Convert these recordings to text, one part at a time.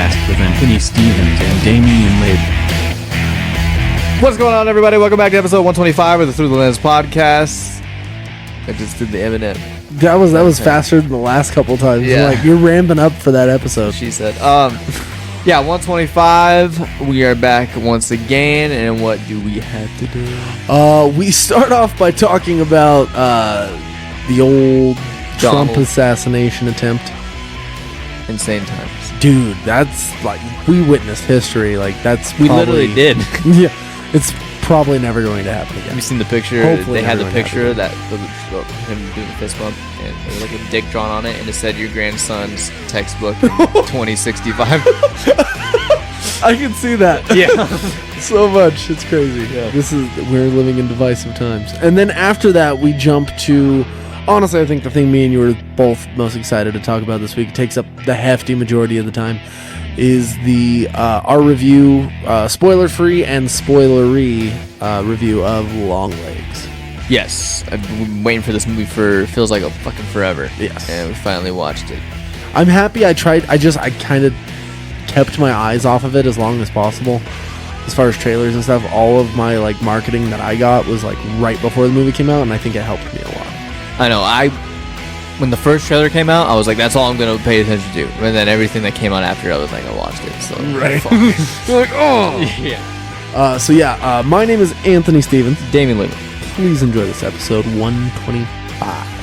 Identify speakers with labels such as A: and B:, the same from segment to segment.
A: Podcast with Anthony Stevens and Damian Lib.
B: What's going on, everybody? Welcome back to episode 125 of the Through the Lens Podcast. I just did the Eminem.
C: That was faster than the last couple times.
B: Yeah.
C: Like, you're ramping up for that episode.
B: She said. Yeah, 125. We are back once again, and what do we have to do?
C: We start off by talking about the old Trump
B: Donald.
C: assassination attempt.
B: Insane times.
C: Dude, that's like, we witnessed history. Like, that's
B: We
C: probably,
B: literally did.
C: Yeah, it's probably never going to happen
B: Have
C: again.
B: you seen the picture?
C: Hopefully
B: They had the
C: never gonna
B: picture that of him doing the fist bump, and there was like a dick drawn on it, and it said your grandson's textbook in 2065.
C: I can see that.
B: Yeah.
C: So much. It's crazy.
B: Yeah.
C: We're living in divisive times. And then after that, we jump to, honestly, I think the thing me and you were both most excited to talk about this week, takes up the hefty majority of the time, is the our review, spoiler-free and spoilery review of Longlegs.
B: Yes, I've been waiting for this movie for feels like a fucking forever.
C: Yes.
B: And we finally watched it.
C: I'm happy I tried. I kind of kept my eyes off of it as long as possible. As far as trailers and stuff, all of my like marketing that I got was like right before the movie came out, and I think it helped me a lot.
B: I know. When the first trailer came out, I was like, "That's all I'm gonna pay attention to." And then everything that came out after, I was like, I watched it. So
C: Right.
B: fuck.
C: You're like, oh.
B: Yeah.
C: My name is Anthony Stevens.
B: Damien Lewis.
C: Please enjoy this episode 125.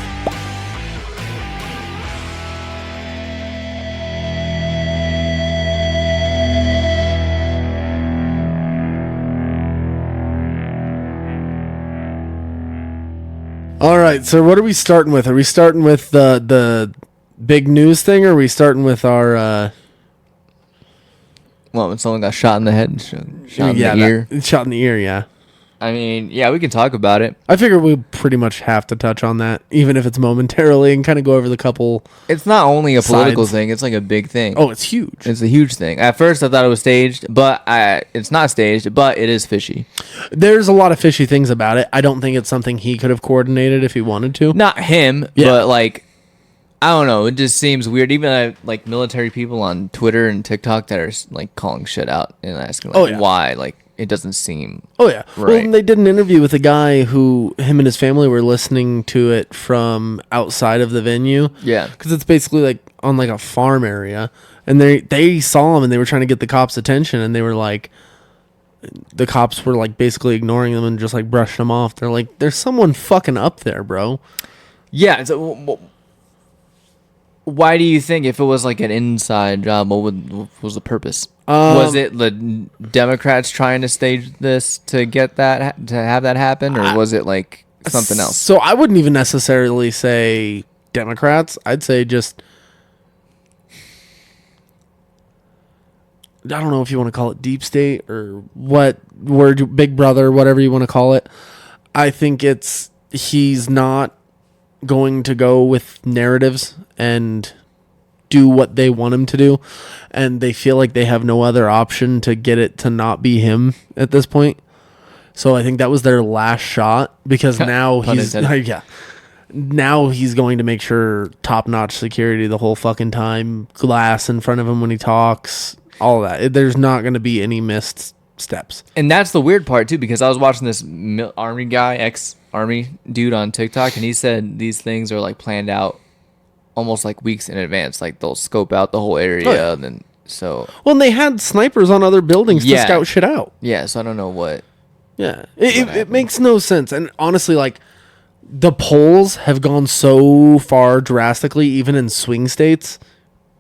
C: All right, so what are we starting with? Are we starting with the big news thing, or are we starting with our
B: Well, when someone got shot in the head, and shot in the ear.
C: shot in the ear? Yeah,
B: I mean, yeah, we can talk about it.
C: I figure we pretty much have to touch on that, even if it's momentarily, and kind of go over the couple.
B: It's not only a political
C: Sides.
B: thing; it's like a big thing.
C: Oh, it's huge.
B: It's a huge thing. At first, I thought it was staged, but it's not staged. But it is fishy.
C: There's a lot of fishy things about it. I don't think it's something he could have coordinated if he wanted to.
B: Not him,
C: Yeah.
B: but like, I don't know. It just seems weird. Even like military people on Twitter and TikTok that are like calling shit out and asking like,
C: Oh, yeah.
B: why. Like, it doesn't seem.
C: Oh yeah. Well,
B: Right.
C: and they did an interview with a guy who him and his family were listening to it from outside of the venue.
B: Yeah.
C: Because it's basically like on like a farm area, and they saw him and they were trying to get the cops' attention, and they were like, the cops were like basically ignoring them and just like brushing them off. They're like, there's someone fucking up there, bro.
B: Yeah. So, why do you think if it was like an inside job, what was the purpose? Was it the Democrats trying to stage this to get that to have that happen, or was it like something else?
C: So I wouldn't even necessarily say Democrats. I'd say just, I don't know if you want to call it deep state or what word, Big Brother, whatever you want to call it. I think he's not going to go with narratives and do what they want him to do, and they feel like they have no other option to get it to not be him at this point. So I think that was their last shot, because now
B: Pun
C: he's
B: intended.
C: yeah. Now he's going to make sure top-notch security the whole fucking time, glass in front of him when he talks, all of that. There's not going to be any missed steps.
B: And that's the weird part too, because I was watching this army guy, ex-army dude on TikTok, and he said these things are like planned out almost like weeks in advance. Like they'll scope out the whole area,
C: Oh, yeah.
B: and then so
C: Well, and they had snipers on other buildings to
B: Yeah.
C: scout shit out.
B: yeah. So I don't know what.
C: Yeah, it makes no sense. And honestly, like, the polls have gone so far drastically, even in swing states,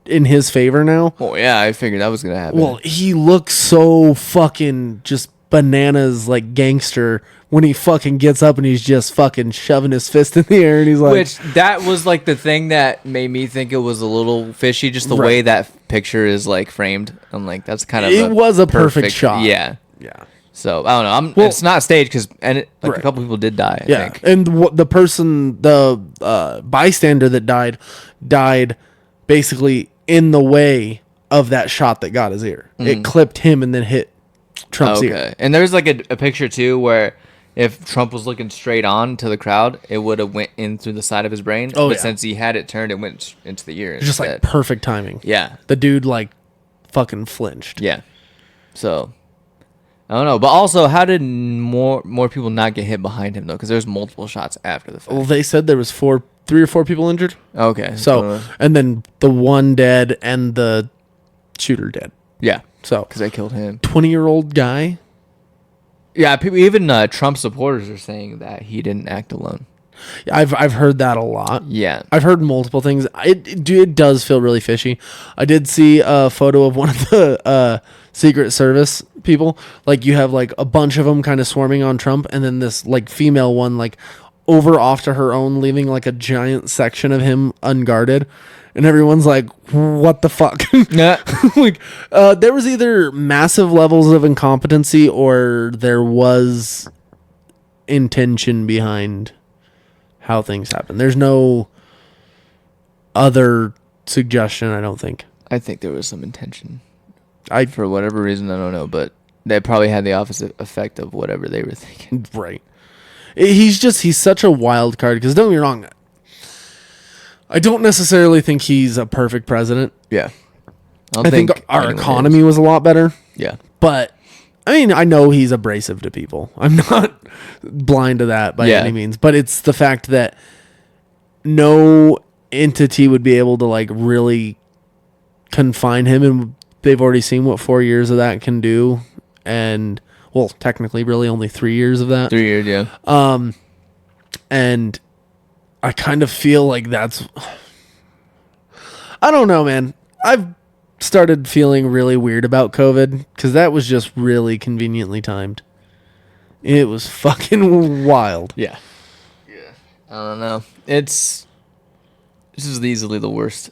C: in his favor now.
B: Oh yeah, I figured that was gonna happen.
C: Well, he looks so fucking just bananas, like gangster, when he fucking gets up and he's just fucking shoving his fist in the air, and he's like,
B: which that was like the thing that made me think it was a little fishy, just the
C: Right.
B: way that picture is like framed. I'm like, that's kind of
C: It was a perfect shot.
B: Yeah.
C: yeah.
B: So I don't know.
C: Well-
B: It's not staged because
C: Right.
B: a couple people did die. I
C: Yeah,
B: think.
C: and the person, the bystander that died basically in the way of that shot that got his ear. It clipped him and then hit Trump's ear.
B: Okay. And there's like a picture too where if Trump was looking straight on to the crowd, it would have went in through the side of his brain.
C: Oh,
B: but
C: yeah.
B: since he had it turned, it went into the ear.
C: Just like
B: instead.
C: perfect timing.
B: Yeah.
C: The dude like fucking flinched.
B: Yeah. So I don't know, but also, how did more people not get hit behind him though? Because there's multiple shots after the fact.
C: Well, they said there was 3 or 4 people injured.
B: Okay.
C: So, and then the one dead and the shooter dead.
B: yeah,
C: So,
B: because they killed him.
C: 20-year-old guy.
B: Yeah, people, even Trump supporters are saying that he didn't act alone.
C: I've heard that a lot.
B: Yeah.
C: I've heard multiple things. It does feel really fishy. I did see a photo of one of the Secret Service people. Like, you have like a bunch of them kind of swarming on Trump, and then this like female one like over off to her own, leaving like a giant section of him unguarded. And everyone's like, what the fuck?
B: Yeah.
C: Like, there was either massive levels of incompetency or there was intention behind how things happen. There's no other suggestion, I don't think.
B: I think there was some intention.
C: I
B: For whatever reason, I don't know, but they probably had the opposite effect of whatever they were thinking.
C: Right. He's such a wild card, because don't get me wrong, I don't necessarily think he's a perfect president.
B: Yeah.
C: I think our economy was a lot better.
B: Yeah.
C: But I mean, I know he's abrasive to people. I'm not blind to that by any means. But it's the fact that no entity would be able to like really confine him, and they've already seen what 4 years of that can do. And well, technically, really only 3 years of that.
B: 3 years, yeah.
C: And I kind of feel like that's... I don't know, man. I've started feeling really weird about COVID, because that was just really conveniently timed. It was fucking wild.
B: Yeah. Yeah. I don't know. This is easily the worst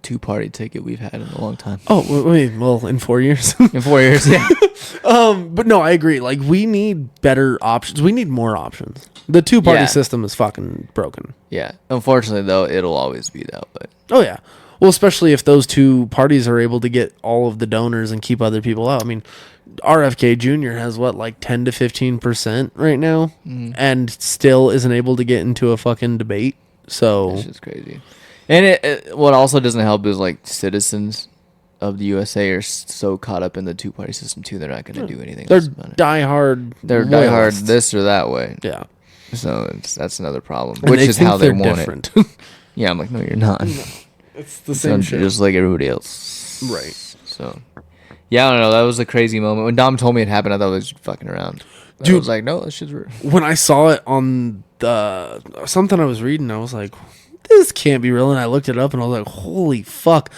B: two-party ticket we've had in a long time.
C: Oh, wait, well, in 4 years.
B: In 4 years, yeah.
C: But no, I agree. Like, we need better options. We need more options. The two-party system is fucking broken.
B: Yeah. Unfortunately, though, it'll always be that way.
C: Oh, yeah. Well, especially if those two parties are able to get all of the donors and keep other people out. I mean, RFK Jr. has, what, like 10 to 15% right now? And still isn't able to get into a fucking debate. So
B: That's just crazy. And what also doesn't help is, like, citizens of the USA are so caught up in the two-party system, too, they're not going to do anything
C: they're
B: else about it.
C: diehard.
B: They're diehard
C: loyalists.
B: this or that way.
C: Yeah.
B: So that's another problem,
C: And
B: which
C: they
B: is
C: think
B: how they
C: they're
B: want
C: different.
B: it. Yeah, I'm like, no, you're not.
C: It's the same shit.
B: Just like everybody else.
C: Right.
B: So, yeah, I don't know. That was a crazy moment. When Dom told me it happened, I thought it was fucking around.
C: Dude,
B: I was like, no, that shit's real.
C: When I saw it on something I was reading, I was like, this can't be real. And I looked it up and I was like, holy fuck.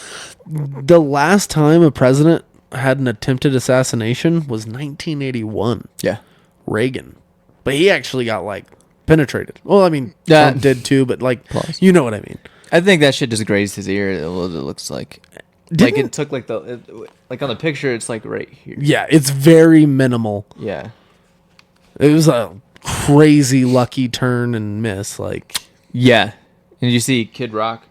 C: The last time a president had an attempted assassination was 1981.
B: Yeah.
C: Reagan. But he actually got like penetrated. Well, I mean,
B: Yeah.
C: Trump did too, but like,
B: Plus.
C: you know what I mean.
B: I think that shit just grazed his ear. It looks like. Like it took like like on the picture, it's like right here.
C: Yeah, it's very minimal.
B: Yeah.
C: It was a crazy lucky turn and miss. Like,
B: Yeah. And you see Kid Rock?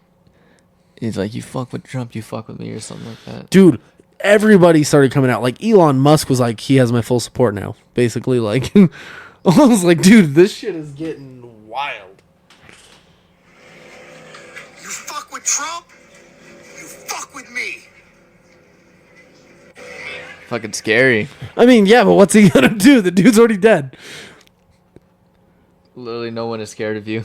B: He's like, you fuck with Trump, you fuck with me, or something like that.
C: dude, everybody started coming out. Like, Elon Musk was like, he has my full support now. Basically, like, I was like, dude, this shit is getting wild.
D: You fuck with Trump, you fuck with me.
B: Fucking scary.
C: I mean, yeah, but what's he gonna do? The dude's already dead.
B: Literally, no one is scared of you.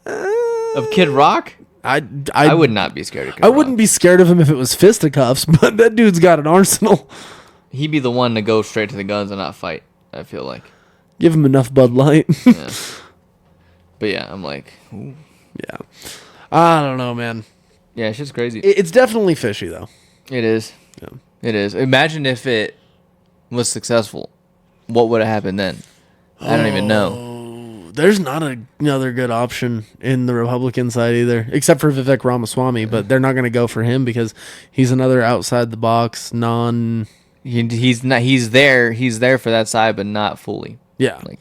B: Of Kid Rock? I would not be scared of Kid
C: I
B: Rock.
C: wouldn't be scared of him if it was fisticuffs, but that dude's got an arsenal.
B: He'd be the one to go straight to the guns and not fight, I feel like.
C: Give him enough Bud Light.
B: Yeah. But yeah, I'm like, ooh.
C: Yeah. I don't know, man.
B: Yeah, it's just crazy.
C: It's definitely fishy, though.
B: It is.
C: Yeah.
B: It is. Imagine if it was successful. What would have happened then? I don't even know.
C: There's not another good option in the Republican side either, except for Vivek Ramaswamy, but they're not going to go for him because he's another outside the box,
B: He's not. He's there for that side, but not fully.
C: Yeah.
B: Like,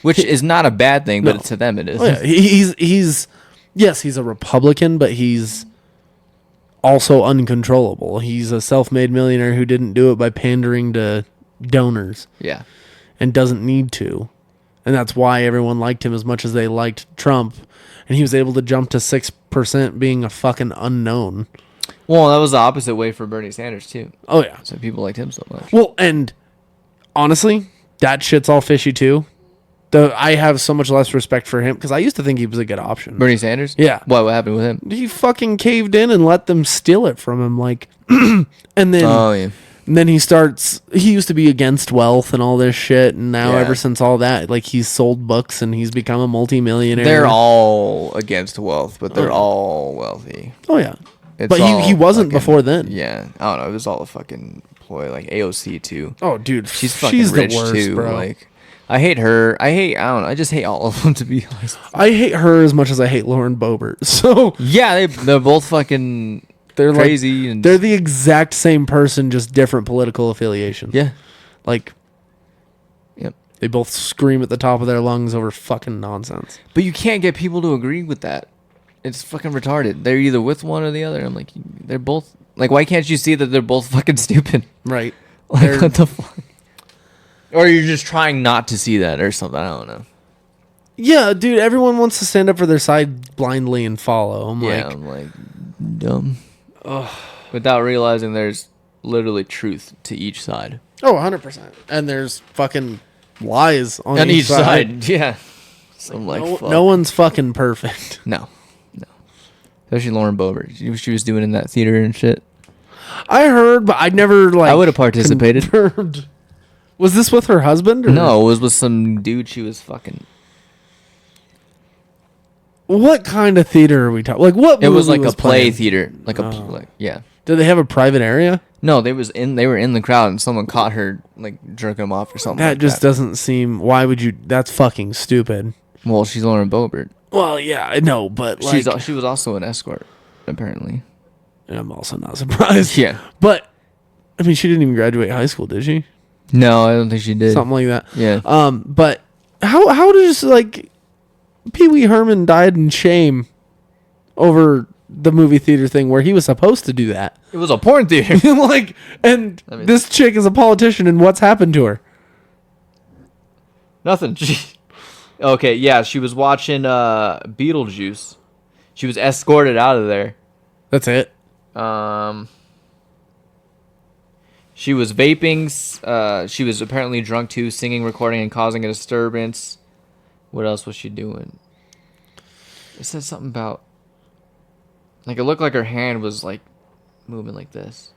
B: which is not a bad thing, but
C: No.
B: to them it is.
C: Oh, yeah. He's a Republican, but he's also uncontrollable. He's a self-made millionaire who didn't do it by pandering to donors
B: Yeah.
C: and doesn't need to. And that's why everyone liked him as much as they liked Trump. And he was able to jump to 6% being a fucking unknown.
B: Well, that was the opposite way for Bernie Sanders too.
C: Oh yeah.
B: So people liked him so much.
C: Well, and honestly, that shit's all fishy too. I have so much less respect for him because I used to think he was a good option.
B: Bernie Sanders?
C: Yeah.
B: What happened with him?
C: He fucking caved in and let them steal it from him, like, and then
B: Oh yeah.
C: and then he used to be against wealth and all this shit, and now
B: Yeah.
C: ever since all that, like, he's sold books and he's become a multimillionaire.
B: They're all against wealth, but they're
C: Oh.
B: all wealthy.
C: Oh yeah.
B: It's
C: But
B: all
C: he wasn't
B: fucking-
C: before then.
B: Yeah, I don't know. It was all a fucking ploy. Like AOC too.
C: Oh dude,
B: She's fucking
C: the
B: rich
C: worst,
B: too.
C: bro.
B: Like, I hate her. I don't know. I just hate all of them, to be honest.
C: I hate her as much as I hate Lauren Boebert. So
B: Yeah, they're both fucking
C: they're
B: crazy.
C: like,
B: And
C: they're the exact same person, just different political affiliations.
B: yeah.
C: Like,
B: Yep.
C: they both scream at the top of their lungs over fucking nonsense.
B: But you can't get people to agree with that. It's fucking retarded. They're either with one or the other. I'm like, they're both. Like, why can't you see that they're both fucking stupid?
C: Right.
B: Like, what the fuck? Or you're just trying not to see that or something. I don't know.
C: Yeah, dude, everyone wants to stand up for their side blindly and follow. I'm
B: Yeah,
C: like,
B: I'm like, dumb. Without realizing there's literally truth to each side.
C: oh, 100%. And there's fucking lies on,
B: On each side, yeah. So I'm like,
C: No,
B: fuck.
C: no one's fucking perfect.
B: No. Especially Lauren Boebert. See what she was doing in that theater and shit.
C: I heard, but I never, like,
B: I would have participated.
C: confirmed. Was this with her husband? Or?
B: No, it was with some dude she was fucking.
C: What kind of theater are we talking? Like, what
B: It was
C: movie
B: like a play
C: playing?
B: theater. Like a,
C: Oh.
B: like, yeah.
C: Did they have a private area?
B: No, they were in the crowd and someone caught her like jerking them off or something.
C: That
B: like
C: just doesn't seem. Why would you? That's fucking stupid.
B: Well, she's Lauren Boebert.
C: Well, yeah, I know, but like,
B: She was also an escort, apparently.
C: and I'm also not surprised.
B: Yeah.
C: But I mean, she didn't even graduate high school, did she?
B: No, I don't think she did.
C: Something like that.
B: Yeah.
C: But how does, like, Pee Wee Herman died in shame over the movie theater thing where he was supposed to do that?
B: It was a porn theater.
C: Like, and
B: I mean-
C: this chick is a politician, and what's happened to her?
B: Nothing. Okay, yeah, she was watching Beetlejuice. She was escorted out of there.
C: That's it.
B: She was vaping. She was apparently drunk too, singing, recording, and causing a disturbance. What else was she doing? It said something about, like, it looked like her hand was like moving like this.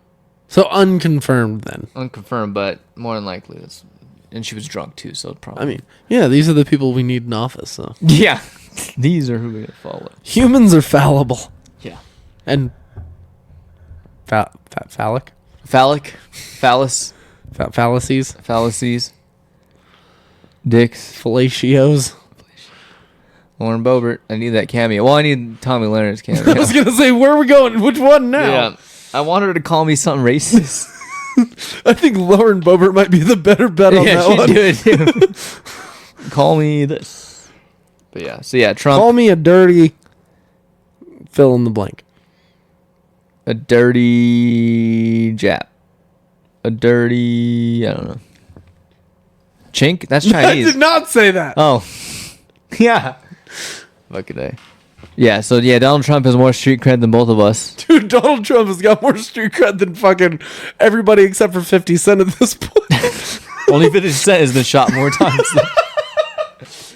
C: So unconfirmed then.
B: Unconfirmed, but more than likely it's. And she was drunk too, so probably.
C: I mean, yeah, these are the people we need in office. So
B: yeah, these are who we're gonna follow.
C: humans are fallible
B: Yeah.
C: and phallic,
B: Phallus,
C: fallacies,
B: fallacies, dicks.
C: fellatios.
B: Lauren Boebert. I need that cameo. Well, I need Tommy Leonard's
C: I
B: cameo.
C: was gonna say, where are we going? Which one now?
B: Yeah, I want her to call me something racist.
C: I think Lauren Boebert might be the better bet on
B: Yeah,
C: that
B: she'd
C: one.
B: do it too. Call me this. But yeah, so yeah, Trump,
C: Call me a dirty fill in the blank.
B: a dirty Jap, a dirty, I don't know, chink. That's
C: I
B: Chinese.
C: did not say that.
B: Oh, yeah. Fucking A. Yeah, so yeah, Donald Trump has more street cred than both of us.
C: Dude, Donald Trump has got more street cred than fucking everybody except for 50 Cent at this point.
B: Only 50 Cent has been shot more times.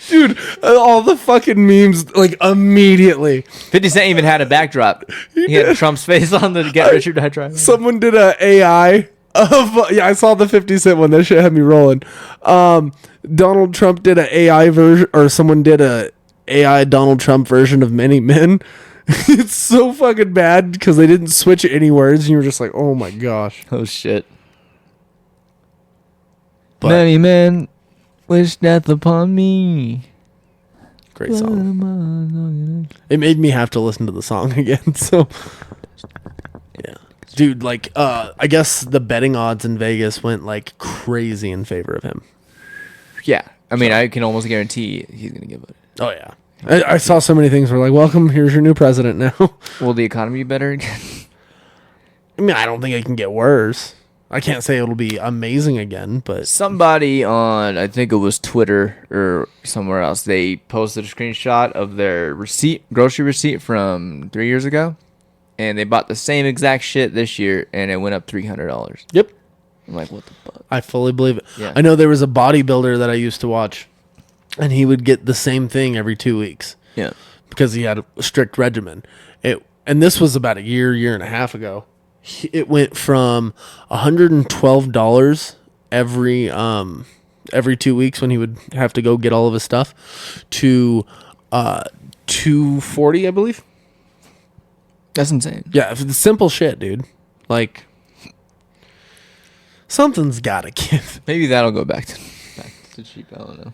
C: Dude, all the fucking memes, like, immediately.
B: 50 Cent even had a backdrop. He had Trump's face on the Get Rich or Die Trying.
C: Someone did a AI of, yeah, I saw the 50 Cent one. That shit had me rolling. Donald Trump did a AI version, or someone did a AI Donald Trump version of Many Men. It's so fucking bad because they didn't switch any words, and you were just like, oh my gosh.
B: Oh shit.
C: But-
B: Many men wish death upon me.
C: Great song. It made me have to listen to the song again. So, yeah, dude. Like, I guess the betting odds in Vegas went like crazy in favor of him.
B: Yeah. I mean, I can almost guarantee he's going to give it.
C: Oh yeah, I saw so many things where like, welcome, here's your new president now.
B: Will the economy be better again?
C: I mean, I don't think it can get worse. I can't say it'll be amazing again, but
B: Somebody on, I think it was Twitter or somewhere else, they posted a screenshot of their grocery receipt from 3 years ago. and they bought the same exact shit this year, and it went up $300.
C: Yep.
B: I'm like, what the fuck?
C: I fully believe it.
B: Yeah.
C: I know there was a bodybuilder that I used to watch, and he would get the same thing every 2 weeks
B: Yeah.
C: because he had a strict regimen. And this was about a year and a half ago. It went from $112 every 2 weeks when he would have to go get all of his stuff to $240, I believe.
B: That's insane.
C: Yeah, the simple shit, dude. Like, something's gotta give.
B: Maybe that'll go back to cheap. I don't know.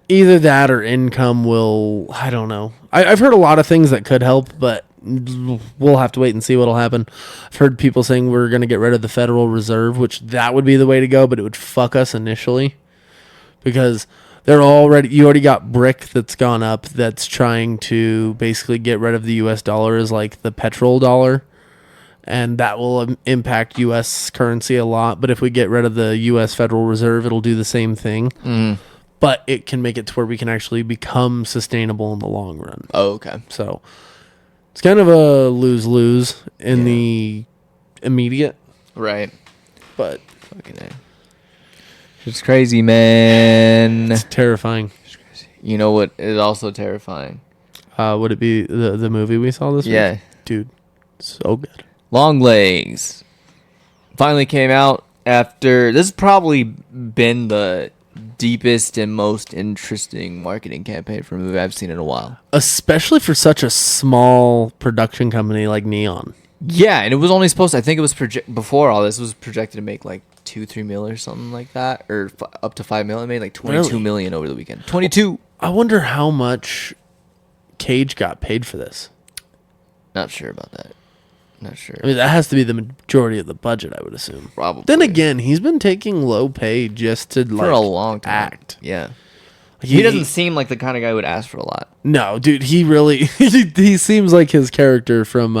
C: Either that or income will. I don't know. I've heard a lot of things that could help, but we'll have to wait and see what'll happen. I've heard people saying we're going to get rid of the Federal Reserve, which that would be the way to go, but it would fuck us initially because you already got BRIC that's gone up that's trying to basically get rid of the US dollar as like the petrol dollar, and that will impact US currency a lot. But if we get rid of the US Federal Reserve, it'll do the same thing. But it can make it to where we can actually become sustainable in the long run.
B: Oh, okay.
C: So it's kind of a lose-lose in the immediate,
B: Right.
C: but
B: Fucking A. It's crazy, man.
C: it's terrifying.
B: You know what is also terrifying?
C: Would it be the movie we saw this week?
B: Yeah.
C: Dude, so good.
B: Longlegs finally came out after... This has probably been the deepest and most interesting marketing campaign for a movie I've seen in a while.
C: Especially for such a small production company like Neon.
B: Yeah, and it was only supposed to... I think it was... before all this, it was projected to make like 2-3 mil or something like that, or up to 5 mil. It made like 22 million over the weekend. 22.
C: I wonder how much Cage got paid for this.
B: Not sure about that. Not sure.
C: I mean, that has to be the majority of the budget, I would assume.
B: Probably.
C: Then again, he's been taking low pay just to
B: for a long time.
C: act.
B: Yeah. He doesn't seem like the kind of guy who would ask for a lot.
C: No, dude, he really he seems like his character from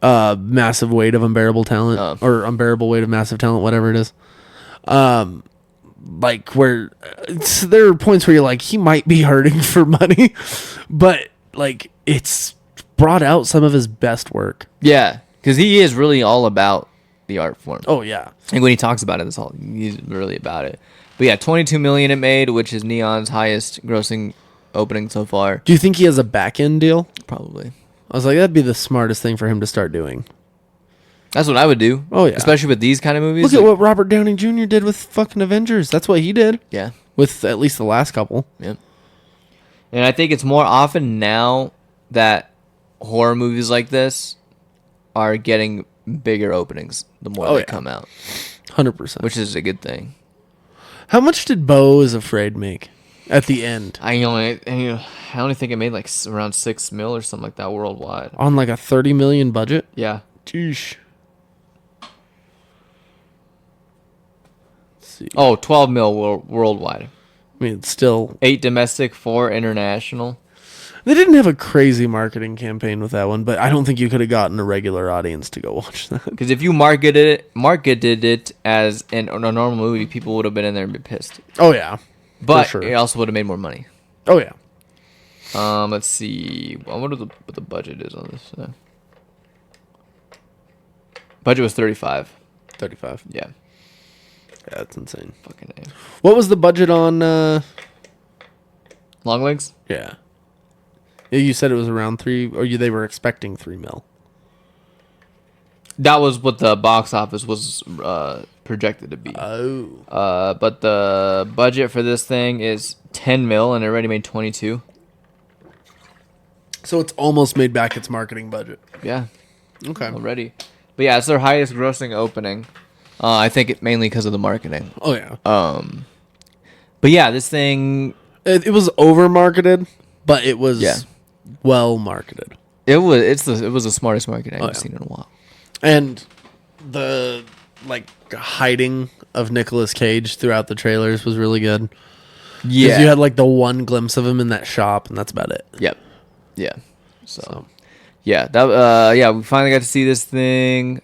C: Massive Weight of Unbearable Talent or Unbearable Weight of Massive Talent, whatever it is. Like where there are points where you're like, he might be hurting for money, but like it's brought out some of his best work.
B: Yeah, because he is really all about the art form.
C: Oh yeah,
B: and when he talks about it, he's really about it. But yeah, 22 million it made, which is Neon's highest grossing opening so far.
C: Do you think he has a back end deal?
B: Probably.
C: I was like, that'd be the smartest thing for him to start doing.
B: That's what I would do.
C: Oh yeah,
B: especially with these kind of movies.
C: Look at what Robert Downey Jr. did with fucking Avengers. That's what he did.
B: Yeah,
C: with at least the last couple.
B: Yep. And I think it's more often now that horror movies like this are getting bigger openings the more they come out.
C: 100%.
B: Which is a good thing.
C: How much did Beau is Afraid make at the end?
B: I only think it made like around 6 mil or something like that worldwide.
C: On like a 30 million budget?
B: Yeah.
C: Jeez. Let's see.
B: Oh, 12 mil worldwide.
C: I mean, it's still
B: 8 domestic, 4 international.
C: They didn't have a crazy marketing campaign with that one, but I don't think you could have gotten a regular audience to go watch that.
B: Because if you marketed it as a normal movie, people would have been in there and been pissed.
C: Oh yeah,
B: but
C: for sure.
B: It also would have made more money.
C: Oh yeah.
B: Let's see. I wonder what the budget is on this. Budget was 35.
C: 35.
B: Yeah.
C: Yeah, that's insane.
B: Fucking A.
C: What was the budget on?
B: Longlegs?
C: Yeah. You said it was around 3, or they were expecting 3 mil.
B: That was what the box office was projected to be.
C: Oh.
B: But the budget for this thing is 10 mil, and it already made 22.
C: So it's almost made back its marketing budget.
B: Yeah.
C: Okay.
B: Already. But yeah, it's their highest grossing opening. I think it mainly because of the marketing.
C: Oh yeah.
B: But yeah, this thing.
C: It was over marketed, but it was well marketed.
B: It was the smartest marketing I've seen in a while.
C: And the hiding of Nicolas Cage throughout the trailers was really good.
B: Yeah.
C: You had the one glimpse of him in that shop, and that's about it.
B: Yep. Yeah. So. Yeah, we finally got to see this thing.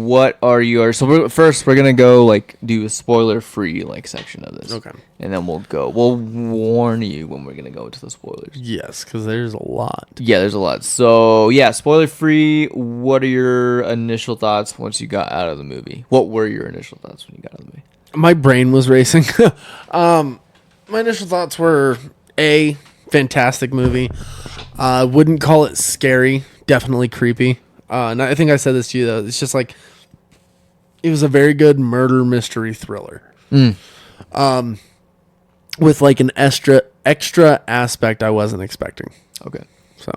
B: what are your... So we're gonna go like do a spoiler-free like section of this.
C: Okay.
B: And then we'll warn you when we're gonna go into the spoilers.
C: Yes, because there's a lot.
B: Yeah, there's a lot. So yeah, spoiler-free. What are your initial thoughts once you got out of the movie? What were your initial thoughts when you got out of the movie?
C: My brain was racing. My initial thoughts were fantastic movie. Wouldn't call it scary. Definitely creepy. And I think I said this to you though. It's just like it was a very good murder mystery thriller. With like an extra aspect I wasn't expecting.
B: Okay.
C: So,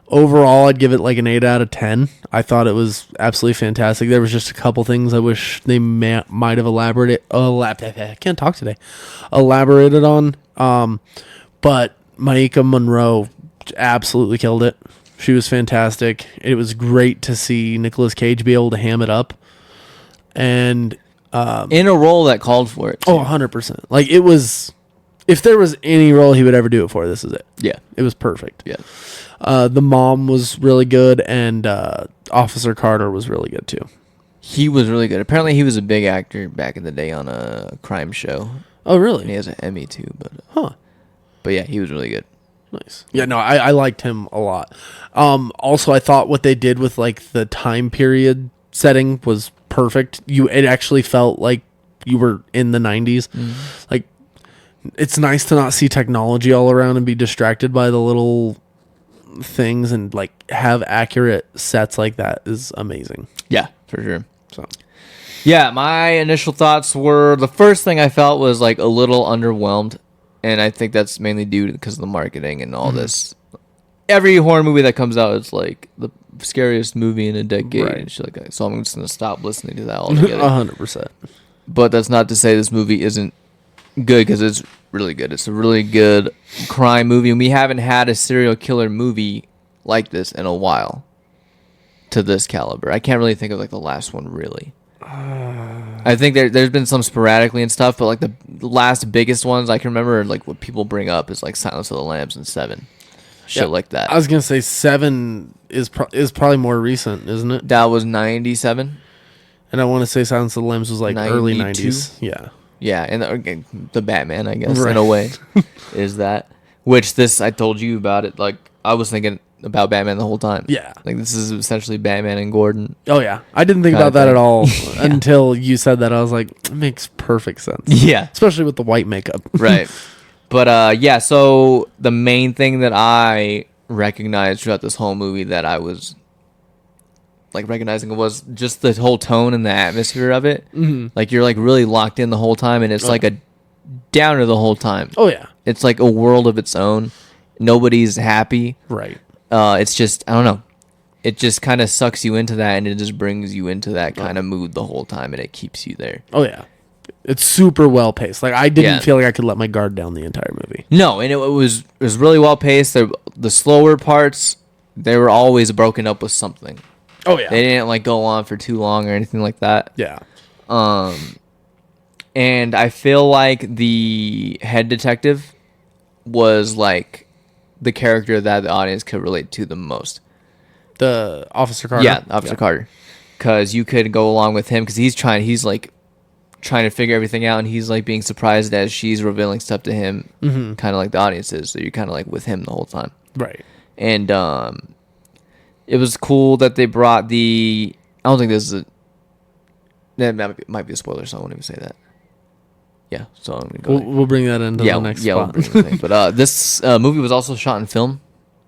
C: overall, I'd give it like an 8 out of 10. I thought it was absolutely fantastic. There was just a couple things I wish they might have elaborated on. But Maika Monroe absolutely killed it. She was fantastic. It was great to see Nicolas Cage be able to ham it up. And
B: in a role that called for it. Too.
C: 100%. Like it was, if there was any role he would ever do it for, this is it.
B: Yeah.
C: It was perfect.
B: Yeah.
C: The mom was really good, and Officer Carter was really good too.
B: He was really good. Apparently, he was a big actor back in the day on a crime show.
C: Oh, really?
B: And he has an Emmy too, but
C: Huh.
B: But yeah, he was really good.
C: Nice. Yeah, no, I liked him a lot. Also, I thought what they did with like the time period setting was perfect. It actually felt like you were in the 90s. Like, it's nice to not see technology all around and be distracted by the little things, and like have accurate sets like that is amazing.
B: Yeah, for sure.
C: So,
B: yeah, my initial thoughts were, the first thing I felt was like a little underwhelmed, and I think that's mainly due to because of the marketing and all this. Every horror movie that comes out is like the scariest movie in a decade.
C: Right.
B: And shit like that. So I'm just gonna stop listening to that altogether.
C: 100%.
B: But that's not to say this movie isn't good, because it's really good. It's a really good crime movie, and we haven't had a serial killer movie like this in a while to this caliber. I can't really think of like the last one really. I think there's been some sporadically and stuff, but like the last biggest ones I can remember, like what people bring up is like Silence of the Lambs and Seven, shit like that.
C: I was gonna say 7 is probably more recent, isn't it?
B: That was 97.
C: And I want to say Silence of the Lambs was like early
B: 92?
C: 90s. Yeah.
B: Yeah, and the Batman, I guess,
C: Right.
B: in a way, is that. Which this, I told you about it, like, I was thinking about Batman the whole time.
C: Yeah.
B: Like, this is essentially Batman and Gordon.
C: Oh, yeah. I didn't think
B: Kinda
C: about that
B: thing.
C: at all until you said that. I was like, it makes perfect sense.
B: Yeah.
C: Especially with the white makeup.
B: Right. But, yeah, so the main thing that I recognized throughout this whole movie that I was, like, recognizing was just the whole tone and the atmosphere of it. Mm-hmm. Like, you're, like, really locked in the whole time, and it's, like, a downer the whole time.
C: Oh, yeah.
B: It's, like, a world of its own. Nobody's happy.
C: Right.
B: It's just, I don't know. It just kind of sucks you into that, and it just brings you into that kind of mood the whole time, and it keeps you there.
C: Oh, yeah. It's super well paced. Like, I didn't
B: Yeah.
C: feel like I could let my guard down the entire movie.
B: No, and it was really well paced. The slower parts, they were always broken up with something.
C: Oh, yeah.
B: They didn't like go on for too long or anything like that.
C: Yeah.
B: And I feel like the head detective was like the character that the audience could relate to the most.
C: The Officer Carter.
B: Yeah, Officer Carter. Because you could go along with him because he's like trying to figure everything out, and he's like being surprised as she's revealing stuff to him, kind of like the audience is. So you're kind of like with him the whole time.
C: Right.
B: And it was cool that they brought the... I don't think this is that might be a spoiler, so I won't even say that. Yeah, so I'm gonna go.
C: We'll bring that into the next
B: we'll
C: spot.
B: bring the thing. But this movie was also shot in film.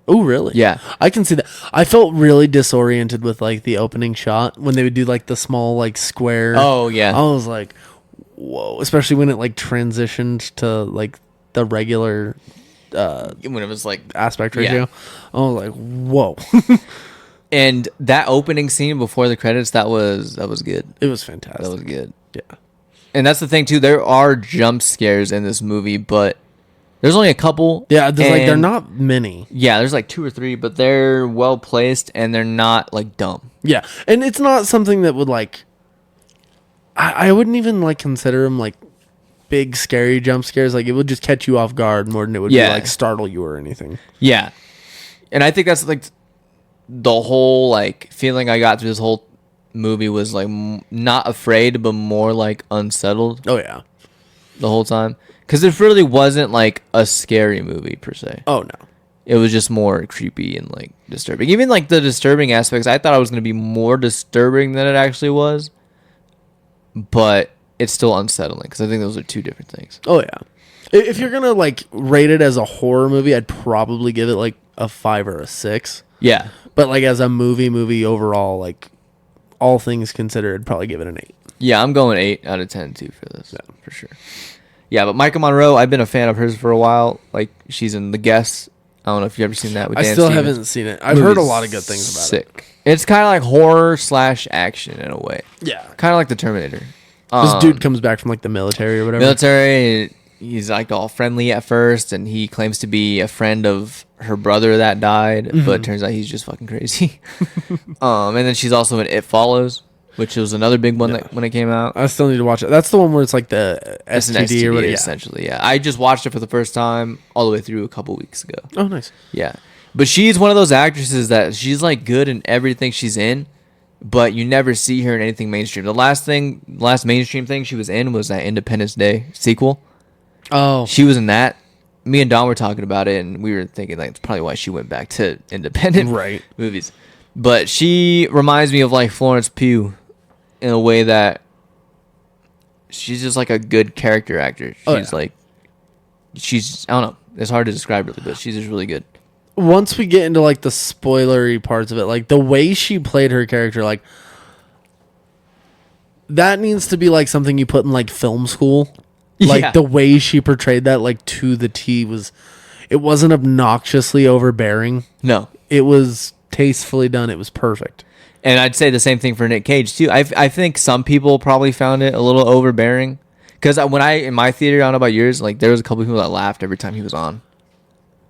C: Oh, really?
B: Yeah.
C: I can see that. I felt really disoriented with like the opening shot when they would do like the small like square.
B: Oh, yeah.
C: I was like, whoa! Especially when it like transitioned to like the regular
B: When it was like...
C: aspect
B: Yeah.
C: ratio. I was like, whoa!
B: And that opening scene before the credits, that was good.
C: It was fantastic.
B: That was good.
C: Yeah.
B: And that's the thing too. There are jump scares in this movie, but there's only a couple.
C: Yeah, there's like they're
B: and-
C: not many.
B: Yeah, there's like 2 or 3, but they're well placed and they're not like dumb.
C: Yeah, and it's not something that would like. I wouldn't even like consider them like big scary jump scares. Like it would just catch you off guard more than it would be like startle you or anything.
B: Yeah, and I think that's like the whole like feeling I got through this whole movie was like not afraid, but more like unsettled
C: Oh yeah.
B: the whole time. Because it really wasn't like a scary movie per se.
C: Oh no.
B: It was just more creepy and like disturbing. Even like the disturbing aspects, I thought it was going to be more disturbing than it actually was. But it's still unsettling because I think those are two different things.
C: Oh yeah. If you're gonna like rate it as a horror movie, I'd probably give it like a 5 or a 6.
B: Yeah.
C: But like as a movie overall, like all things considered, I'd probably give it an 8.
B: Yeah, I'm going 8 out of 10 too for this. Yeah, for sure. Yeah, but Micah Monroe, I've been a fan of hers for a while. Like she's in The Guest. I don't know if you've ever seen that with Dan
C: I still
B: Stevens.
C: haven't seen it. I've heard a lot of good things about it.
B: Sick. It's kind of like horror / action in a way.
C: Yeah.
B: Kind of like The Terminator.
C: This dude comes back from like the military or whatever.
B: Military. He's like all friendly at first, and he claims to be a friend of her brother that died, but it turns out he's just fucking crazy. And then she's also in It Follows, which was another big one that when it came out.
C: I still need to watch it. That's the one where it's like the
B: It's an
C: STD or whatever.
B: essentially. Yeah, I just watched it for the first time all the way through a couple weeks ago.
C: Oh, nice.
B: Yeah, but she's one of those actresses that she's like good in everything she's in, but you never see her in anything mainstream. The last mainstream thing she was in was that Independence Day sequel.
C: Oh,
B: She was in that. Me and Don were talking about it, and we were thinking like it's probably why she went back to independent
C: Right.
B: movies. But she reminds me of like Florence Pugh in a way that she's just like a good character actor. She's I don't know. It's hard to describe really, but she's just really good.
C: once we get into like the spoilery parts of it, like the way she played her character, like that needs to be like something you put in like film school. Like
B: Yeah.
C: the way she portrayed that, like to the T, it wasn't obnoxiously overbearing.
B: No.
C: It was tastefully done. It was perfect.
B: And I'd say the same thing for Nick Cage too. I think some people probably found it a little overbearing because in my theater, I don't know about yours, like there was a couple people that laughed every time he was on.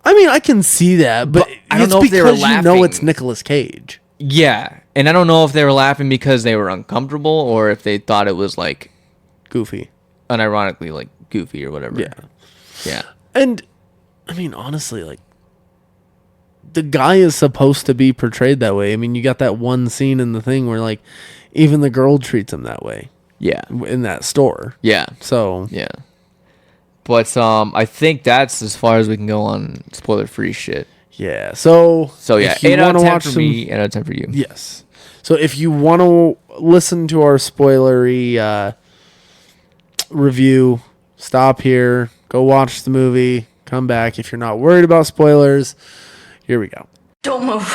C: I mean, I can see that, but
B: I don't
C: it's
B: know if they were
C: because you know
B: laughing.
C: it's Nicolas Cage.
B: Yeah, and I don't know if they were laughing because they were uncomfortable or if they thought it was like
C: Goofy.
B: unironically like goofy or whatever. Yeah.
C: And I mean, honestly, like the guy is supposed to be portrayed that way. I mean, you got that one scene in the thing where like even the girl treats him that way
B: Yeah.
C: in that store.
B: Yeah.
C: So
B: Yeah. But I think that's as far as we can go on spoiler-free shit.
C: yeah. So
B: Yeah,
C: if you
B: 8 out of
C: wanna
B: 10
C: watch
B: for
C: some-
B: me, 8 out of 10 for you.
C: Yes. So if you want to listen to our spoilery review, stop here, go watch the movie, come back. If you're not worried about spoilers, here we go.
E: Don't move.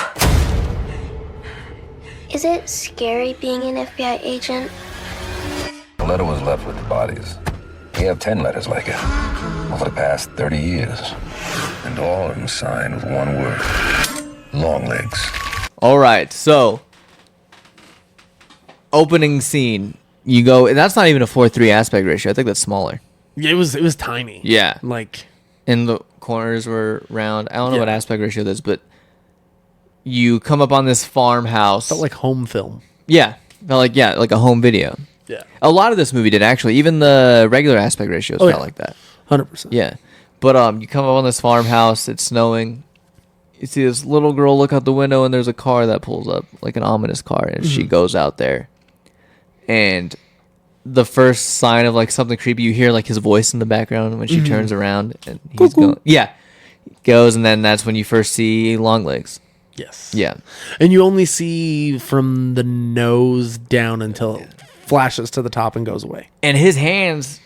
F: Is it scary being an FBI agent?
G: The letter was left with the bodies. We have 10 letters like it over the past 30 years. And all of them signed with one word. Longlegs.
B: All right, so opening scene, you go, and that's not even a 4:3 aspect ratio. I think that's smaller.
C: Yeah, it was tiny.
B: Yeah.
C: Like
B: And the corners were round. I don't know
C: Yeah.
B: what aspect ratio that is, but you come up on this farmhouse.
C: felt like home film.
B: Felt like a home video.
C: Yeah.
B: A lot of this movie did actually. Even the regular aspect ratios felt
C: yeah.
B: like that.
C: 100%.
B: Yeah. But you come up on this farmhouse, it's snowing. You see this little girl look out the window and there's a car that pulls up, like an ominous car, and she goes out there. And the first sign of like something creepy, you hear like his voice in the background when she turns around and he's going. Yeah. Goes, and then that's when you first see Longlegs.
C: Yes.
B: Yeah.
C: And you only see from the nose down until it flashes to the top and goes away.
B: And his hands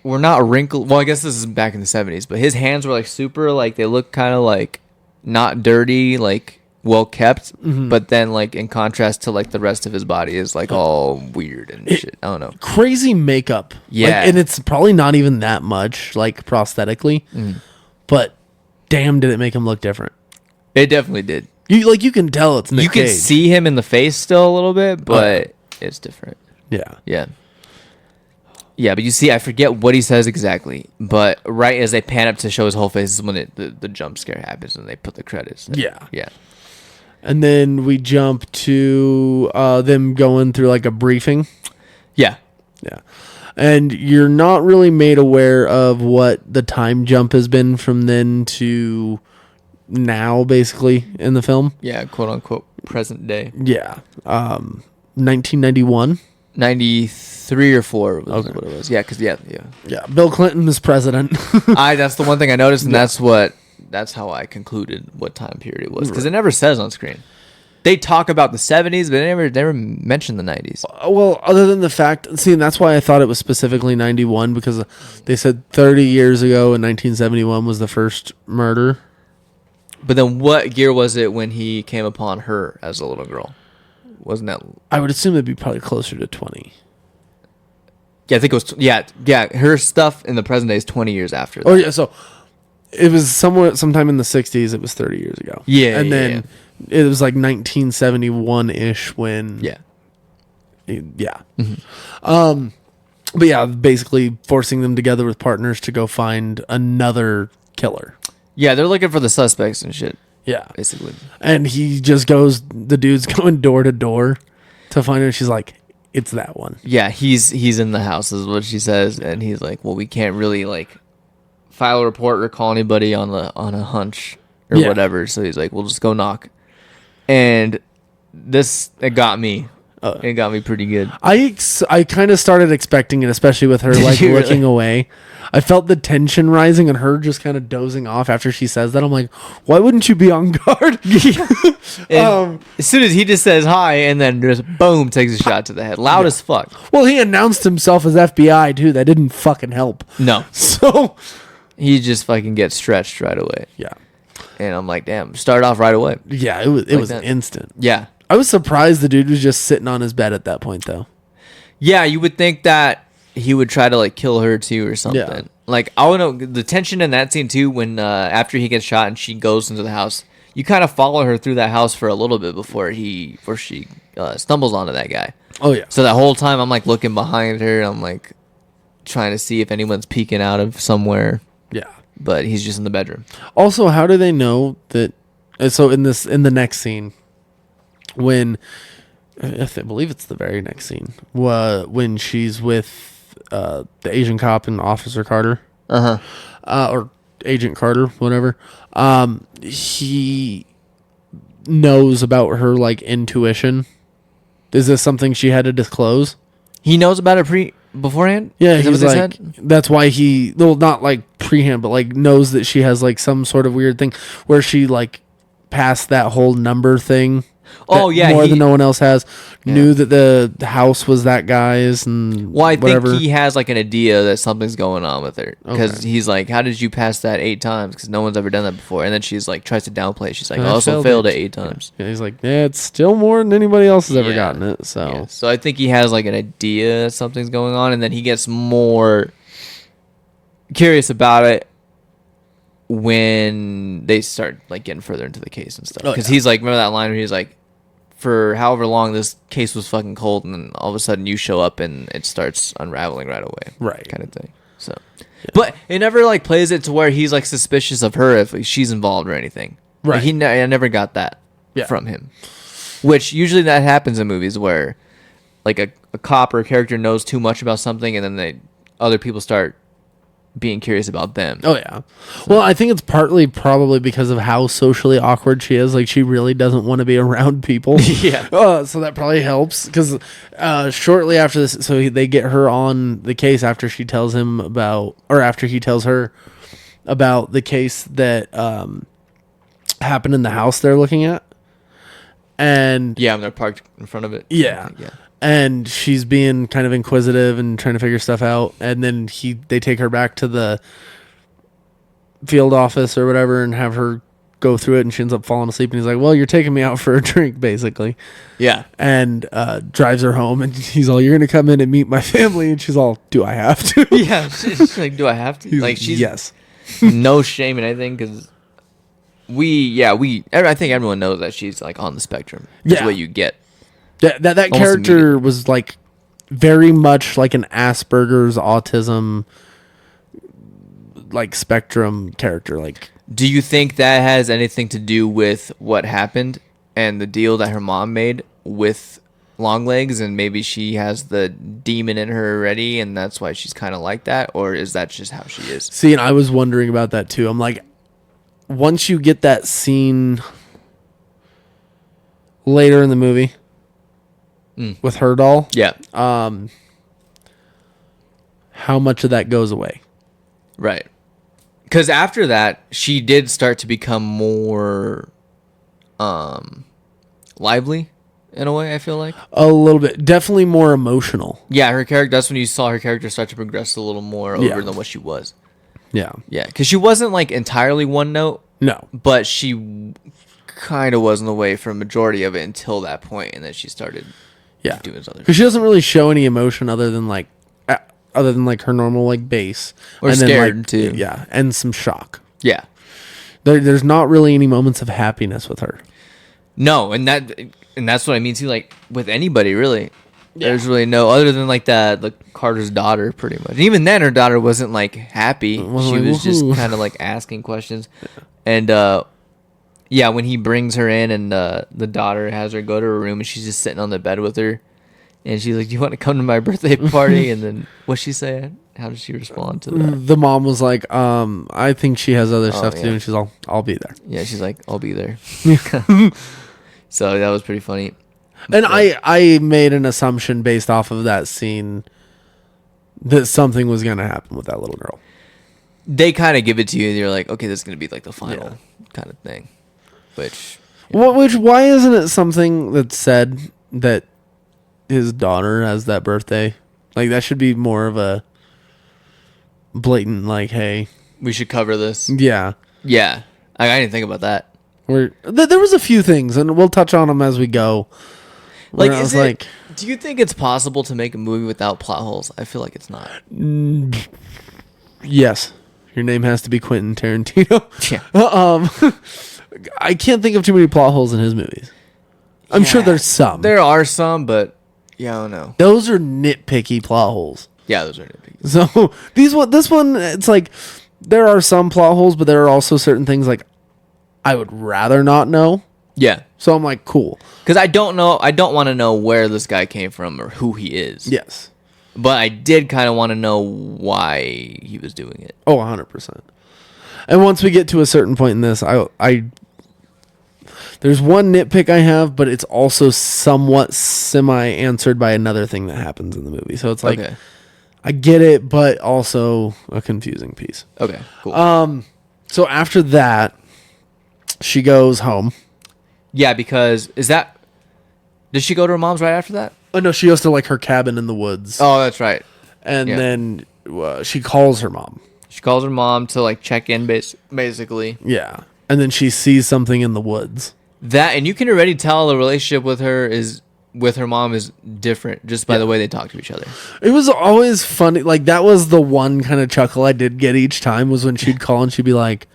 B: were not wrinkled. Well, I guess this is back in the 70s, but his hands were like super, like they look kind of like not dirty, like well kept, but then like in contrast to like the rest of his body is like all weird and shit. I don't know.
C: Crazy makeup.
B: Yeah.
C: Like, and it's probably not even that much, like prosthetically, but damn, did it make him look different.
B: It definitely did.
C: You can tell it's Nick
B: You can
C: Cage.
B: see him in the face still a little bit, but it's different.
C: Yeah.
B: Yeah. Yeah, but you see, I forget what he says exactly, but right as they pan up to show his whole face is when the jump scare happens and they put the credits there.
C: Yeah.
B: Yeah.
C: And then we jump to them going through like a briefing.
B: Yeah.
C: Yeah. And you're not really made aware of what the time jump has been from then to now, basically, in the film.
B: Yeah, quote unquote present day.
C: Yeah. 1991.
B: 93 or 4 was what it was. Yeah, because yeah.
C: Yeah, Bill Clinton is president.
B: That's the one thing I noticed, and that's how I concluded what time period it was, because it never says on screen. They talk about the 70s, but they never mention the 90s.
C: Well, other than the fact, see, and that's why I thought it was specifically 91, because they said 30 years ago in 1971 was the first murder.
B: But then what year was it when he came upon her as a little girl? Wasn't that...
C: I would assume it'd be probably closer to 20.
B: Yeah, I think it was... Yeah. Her stuff in the present day is 20 years after that.
C: Oh, yeah, so it was sometime in the 60s. It was 30 years ago.
B: Yeah,
C: and then it was like 1971-ish when...
B: Yeah.
C: Yeah. But yeah, basically forcing them together with partners to go find another killer.
B: Yeah, they're looking for the suspects and shit.
C: Yeah.
B: Basically.
C: And he just goes, the dude's going door to door to find her. She's like, it's that one.
B: Yeah, he's in the house is what she says, and he's like, well, we can't really like file a report or call anybody on a hunch or whatever. So he's like, we'll just go knock. And it got me. It got me pretty good.
C: I kind of started expecting it, especially with her like looking away. I felt the tension rising and her just kind of dozing off after she says that. I'm like, why wouldn't you be on guard?
B: As soon as he just says hi and then just boom, takes a shot to the head. Loud as fuck.
C: Well, he announced himself as FBI too. That didn't fucking help.
B: No.
C: So
B: he just fucking gets stretched right away.
C: Yeah.
B: And I'm like, damn, start off right away.
C: Yeah, it was instant.
B: Yeah.
C: I was surprised the dude was just sitting on his bed at that point though.
B: Yeah, you would think that he would try to like kill her too or something.
C: Yeah.
B: Like I don't know the tension in that scene too when after he gets shot and she goes into the house, you kind of follow her through that house for a little bit before she stumbles onto that guy.
C: Oh yeah.
B: So that whole time I'm like looking behind her, I'm like trying to see if anyone's peeking out of somewhere.
C: Yeah.
B: But he's just in the bedroom.
C: Also, how do they know that? So in the next scene, when I believe it's the very next scene, when she's with the Asian cop and Officer Carter, or Agent Carter, whatever, he knows about her like intuition. Is this something she had to disclose?
B: He knows about it beforehand?
C: Yeah,
B: Is that
C: he's
B: what they
C: like,
B: said?
C: that's why not like prehand, but like knows that she has like some sort of weird thing where she like passed that whole number thing.
B: Oh yeah,
C: more than no one else has. Knew that the house was that guy's and
B: well, I
C: whatever.
B: think he has like an idea that something's going on with her because he's like, "How did you pass that 8 times? Because no one's ever done that before." And then she's like, tries to downplay. She's like, "I also failed it 8 times."
C: Yeah, he's like, "Yeah, it's still more than anybody else has ever gotten it." So,
B: so I think he has like an idea that something's going on, and then he gets more curious about it when they start like getting further into the case and stuff. Because he's like, remember that line where he's like, for however long this case was fucking cold, and then all of a sudden you show up and it starts unraveling right away,
C: right,
B: kind of thing. So, but it never like plays it to where he's like suspicious of her if she's involved or anything.
C: Right,
B: like, I never got that from him. Which usually that happens in movies where like a cop or a character knows too much about something, and then other people start being curious about them.
C: Oh yeah. Well, I think it's probably because of how socially awkward she is. Like she really doesn't want to be around people.
B: Yeah.
C: So that probably helps because shortly after this, so they get her on the case after she tells him about, or after he tells her about the case that happened in the house they're looking at. And
B: yeah, and they're parked in front of it.
C: Yeah.
B: Yeah.
C: And she's being kind of inquisitive and trying to figure stuff out. And then they take her back to the field office or whatever and have her go through it. And she ends up falling asleep. And he's like, well, you're taking me out for a drink, basically.
B: Yeah.
C: And drives her home. And he's all, you're going to come in and meet my family. And she's all, do I have to?
B: Yeah. She's like, do I have to? Like, she's
C: yes.
B: No shame in anything because I think everyone knows that she's like on the spectrum. That's what you get.
C: That character was like very much like an Asperger's autism like spectrum character. Like,
B: do you think that has anything to do with what happened and the deal that her mom made with Longlegs, and maybe she has the demon in her already and that's why she's kind of like that, or is that just how she is?
C: See, and I was wondering about that too. I'm like, once you get that scene later in the movie with her doll.
B: Yeah.
C: How much of that goes away?
B: Right. Because after that, she did start to become more lively in a way, I feel like.
C: A little bit. Definitely more emotional.
B: Yeah, her character, that's when you saw her character start to progress a little more over than what she was.
C: Yeah.
B: Yeah, because she wasn't like entirely one note,
C: No.
B: but she kind of was in the way for a majority of it until that point, and then she started doing this other
C: Because she doesn't really show any emotion other than like her normal like bass.
B: Or
C: and
B: scared,
C: then, like,
B: too.
C: Yeah, and some shock.
B: Yeah.
C: There's not really any moments of happiness with her.
B: No, and that's what I mean too. Like with anybody, really, there's really no other than like the Carter's daughter, pretty much. And even then, her daughter wasn't like happy. She was just kind of like asking questions, and when he brings her in and the daughter has her go to her room and she's just sitting on the bed with her, and she's like, "Do you want to come to my birthday party?" And then what's she say? How did she respond to that?
C: The mom was like, I think she has other stuff to do, and she's all, I'll be there.
B: Yeah, she's like, "I'll be there." So that was pretty funny.
C: And I made an assumption based off of that scene that something was going to happen with that little girl.
B: They kind of give it to you, and you're like, okay, this is going to be like the final kind of thing. Which
C: Why isn't it something that's said that his daughter has that birthday? Like, that should be more of a blatant, like, hey.
B: we should cover this.
C: Yeah.
B: Yeah. I didn't think about that.
C: There was a few things, and we'll touch on them as we go.
B: Like,
C: I was like,
B: do you think it's possible to make a movie without plot holes? I feel like it's not.
C: yes. Your name has to be Quentin Tarantino.
B: Yeah.
C: I can't think of too many plot holes in his movies. I'm sure there's some.
B: There are some, but yeah, I don't know.
C: Those are nitpicky plot holes.
B: Yeah, those are nitpicky.
C: So this one, it's like there are some plot holes, but there are also certain things like I would rather not know.
B: Yeah.
C: So I'm like, cool.
B: Because I don't want to know where this guy came from or who he is.
C: Yes.
B: But I did kind of want to know why he was doing it.
C: Oh, 100%. And once we get to a certain point in this, I there's one nitpick I have, but it's also somewhat semi-answered by another thing that happens in the movie. So it's like,
B: okay.
C: I get it, but also a confusing piece.
B: Okay, cool.
C: So after that, she goes home.
B: Yeah, because did she go to her mom's right after that?
C: Oh, no, she goes to like her cabin in the woods.
B: Oh, that's right.
C: And then she calls her mom.
B: She calls her mom to like check in basically.
C: Yeah. And then she sees something in the woods.
B: And you can already tell the relationship with her mom is different just by the way they talk to each other.
C: It was always funny. Like, that was the one kind of chuckle I did get each time was when she'd call and she'd be like,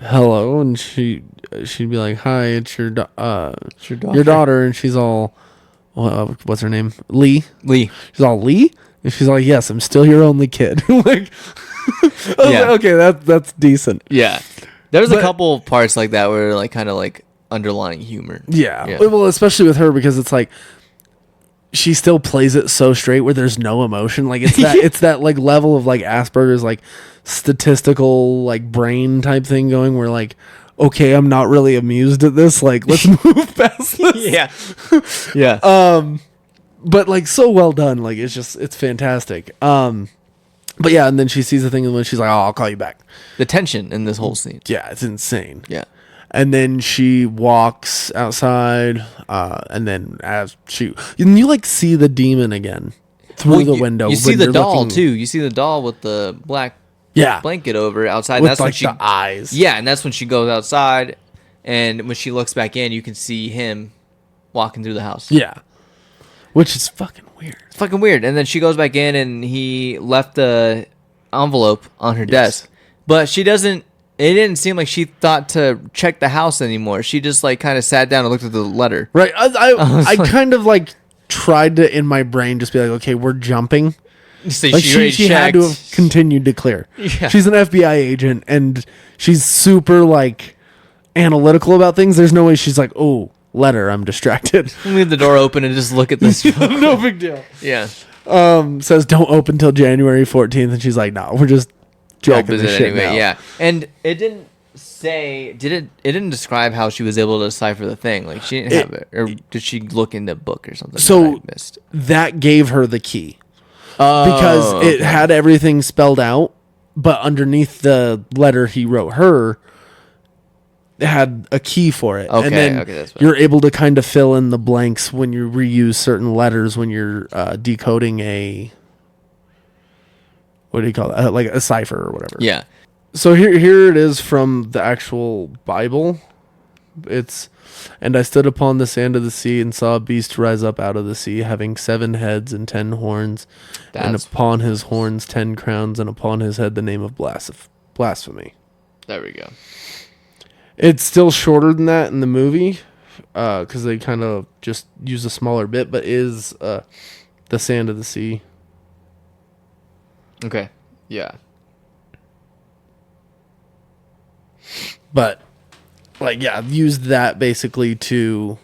C: hello. And she'd be like, hi, it's your daughter. And she's all, what's her name? Lee. She's all, Lee? And she's like, yes, I'm still your only kid. Like, like, okay, that's decent.
B: Yeah. There's a couple parts like that where like kind of like underlying humor.
C: Yeah. Well, especially with her because it's like she still plays it so straight where there's no emotion. Like it's that like level of like Asperger's like statistical like brain type thing going where like, okay, I'm not really amused at this. Like, let's move past this.
B: Yeah.
C: But like so well done. Like it's fantastic. But yeah, and then she sees the thing and when she's like, oh, I'll call you back.
B: The tension in this whole scene.
C: Yeah, it's insane.
B: Yeah.
C: And then she walks outside, and then you like see the demon again through the window.
B: You see the doll too. You see the doll with the black blanket over outside.
C: With
B: that's
C: like
B: when she,
C: the eyes.
B: Yeah, and that's when she goes outside, and when she looks back in, you can see him walking through the house.
C: Yeah, which is fucking weird.
B: It's fucking weird. And then she goes back in, and he left the envelope on her desk, but she doesn't. It didn't seem like she thought to check the house anymore. She just like kind of sat down and looked at the letter.
C: Right. I kind of like tried to in my brain just be like, okay, we're jumping.
B: So
C: like she had to have continued to clear.
B: Yeah.
C: She's an FBI agent and she's super like analytical about things. There's no way she's like, oh, letter, I'm distracted.
B: Leave the door open and just look at this.
C: No big deal.
B: Yeah.
C: Says don't open till January 14th, and she's like, no, we're just jacking this shit
B: anyway.
C: now.
B: Yeah. And it didn't. say it didn't describe how she was able to decipher the thing. Like she didn't have it, or did she look in the book or something?
C: So
B: that I missed?
C: that gave her the key
B: Oh,
C: because it had everything spelled out, but underneath the letter he wrote her, it had a key for it.
B: Okay,
C: and then
B: okay, that's fine.
C: you're able to kind of fill in the blanks when you reuse certain letters when you're decoding a, what do you call that? Like a cipher or whatever.
B: Yeah.
C: So here it is from the actual Bible. It's, and I stood upon the sand of the sea and saw a beast rise up out of the sea, having 7 heads and 10 horns, and
B: That's-
C: upon his horns 10 crowns, and upon his head the name of blasphemy.
B: There we go.
C: It's still shorter than that in the movie, because they kind of just use a smaller bit, but is the sand of the sea.
B: Okay. Yeah.
C: But, like, yeah, I've used that basically to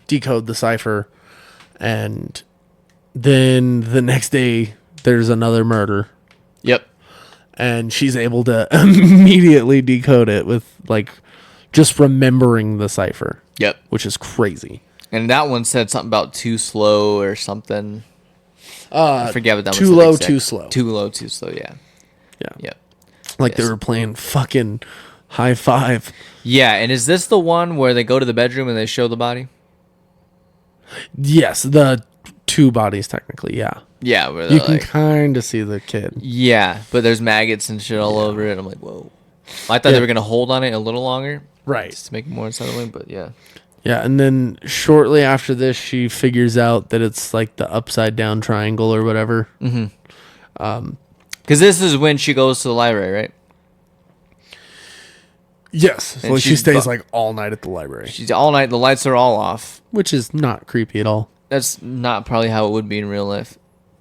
C: decode the cipher. And then the next day, there's another murder.
B: Yep.
C: And she's able to immediately decode it with, like, just remembering the cipher.
B: Yep.
C: Which is crazy.
B: And that one said something about too slow or something. I forget what that
C: too
B: one said
C: low,
B: exact-
C: too slow.
B: Too low, too slow, yeah.
C: Yeah.
B: Yep.
C: Like they
B: Yes.
C: were playing fucking high five.
B: Yeah, and is this the one where they go to the bedroom and they show the body?
C: Yes, the 2 bodies technically, yeah.
B: Yeah, where
C: You
B: they're
C: can
B: like,
C: kind of see the kid.
B: yeah, but there's maggots and shit all over it. I'm like, whoa. I thought they were gonna hold on it a little longer,
C: Right.
B: just to make it more unsettling. But yeah,
C: Yeah, and then shortly after this, she figures out that it's like the upside down triangle or whatever.
B: because this is when she goes to the library, right?
C: Yes.
B: And
C: So she
B: she's
C: stays
B: bu-
C: like all night at the library,
B: She's all night. The lights are all off.
C: which is not creepy at all.
B: That's not probably how it would be in real life.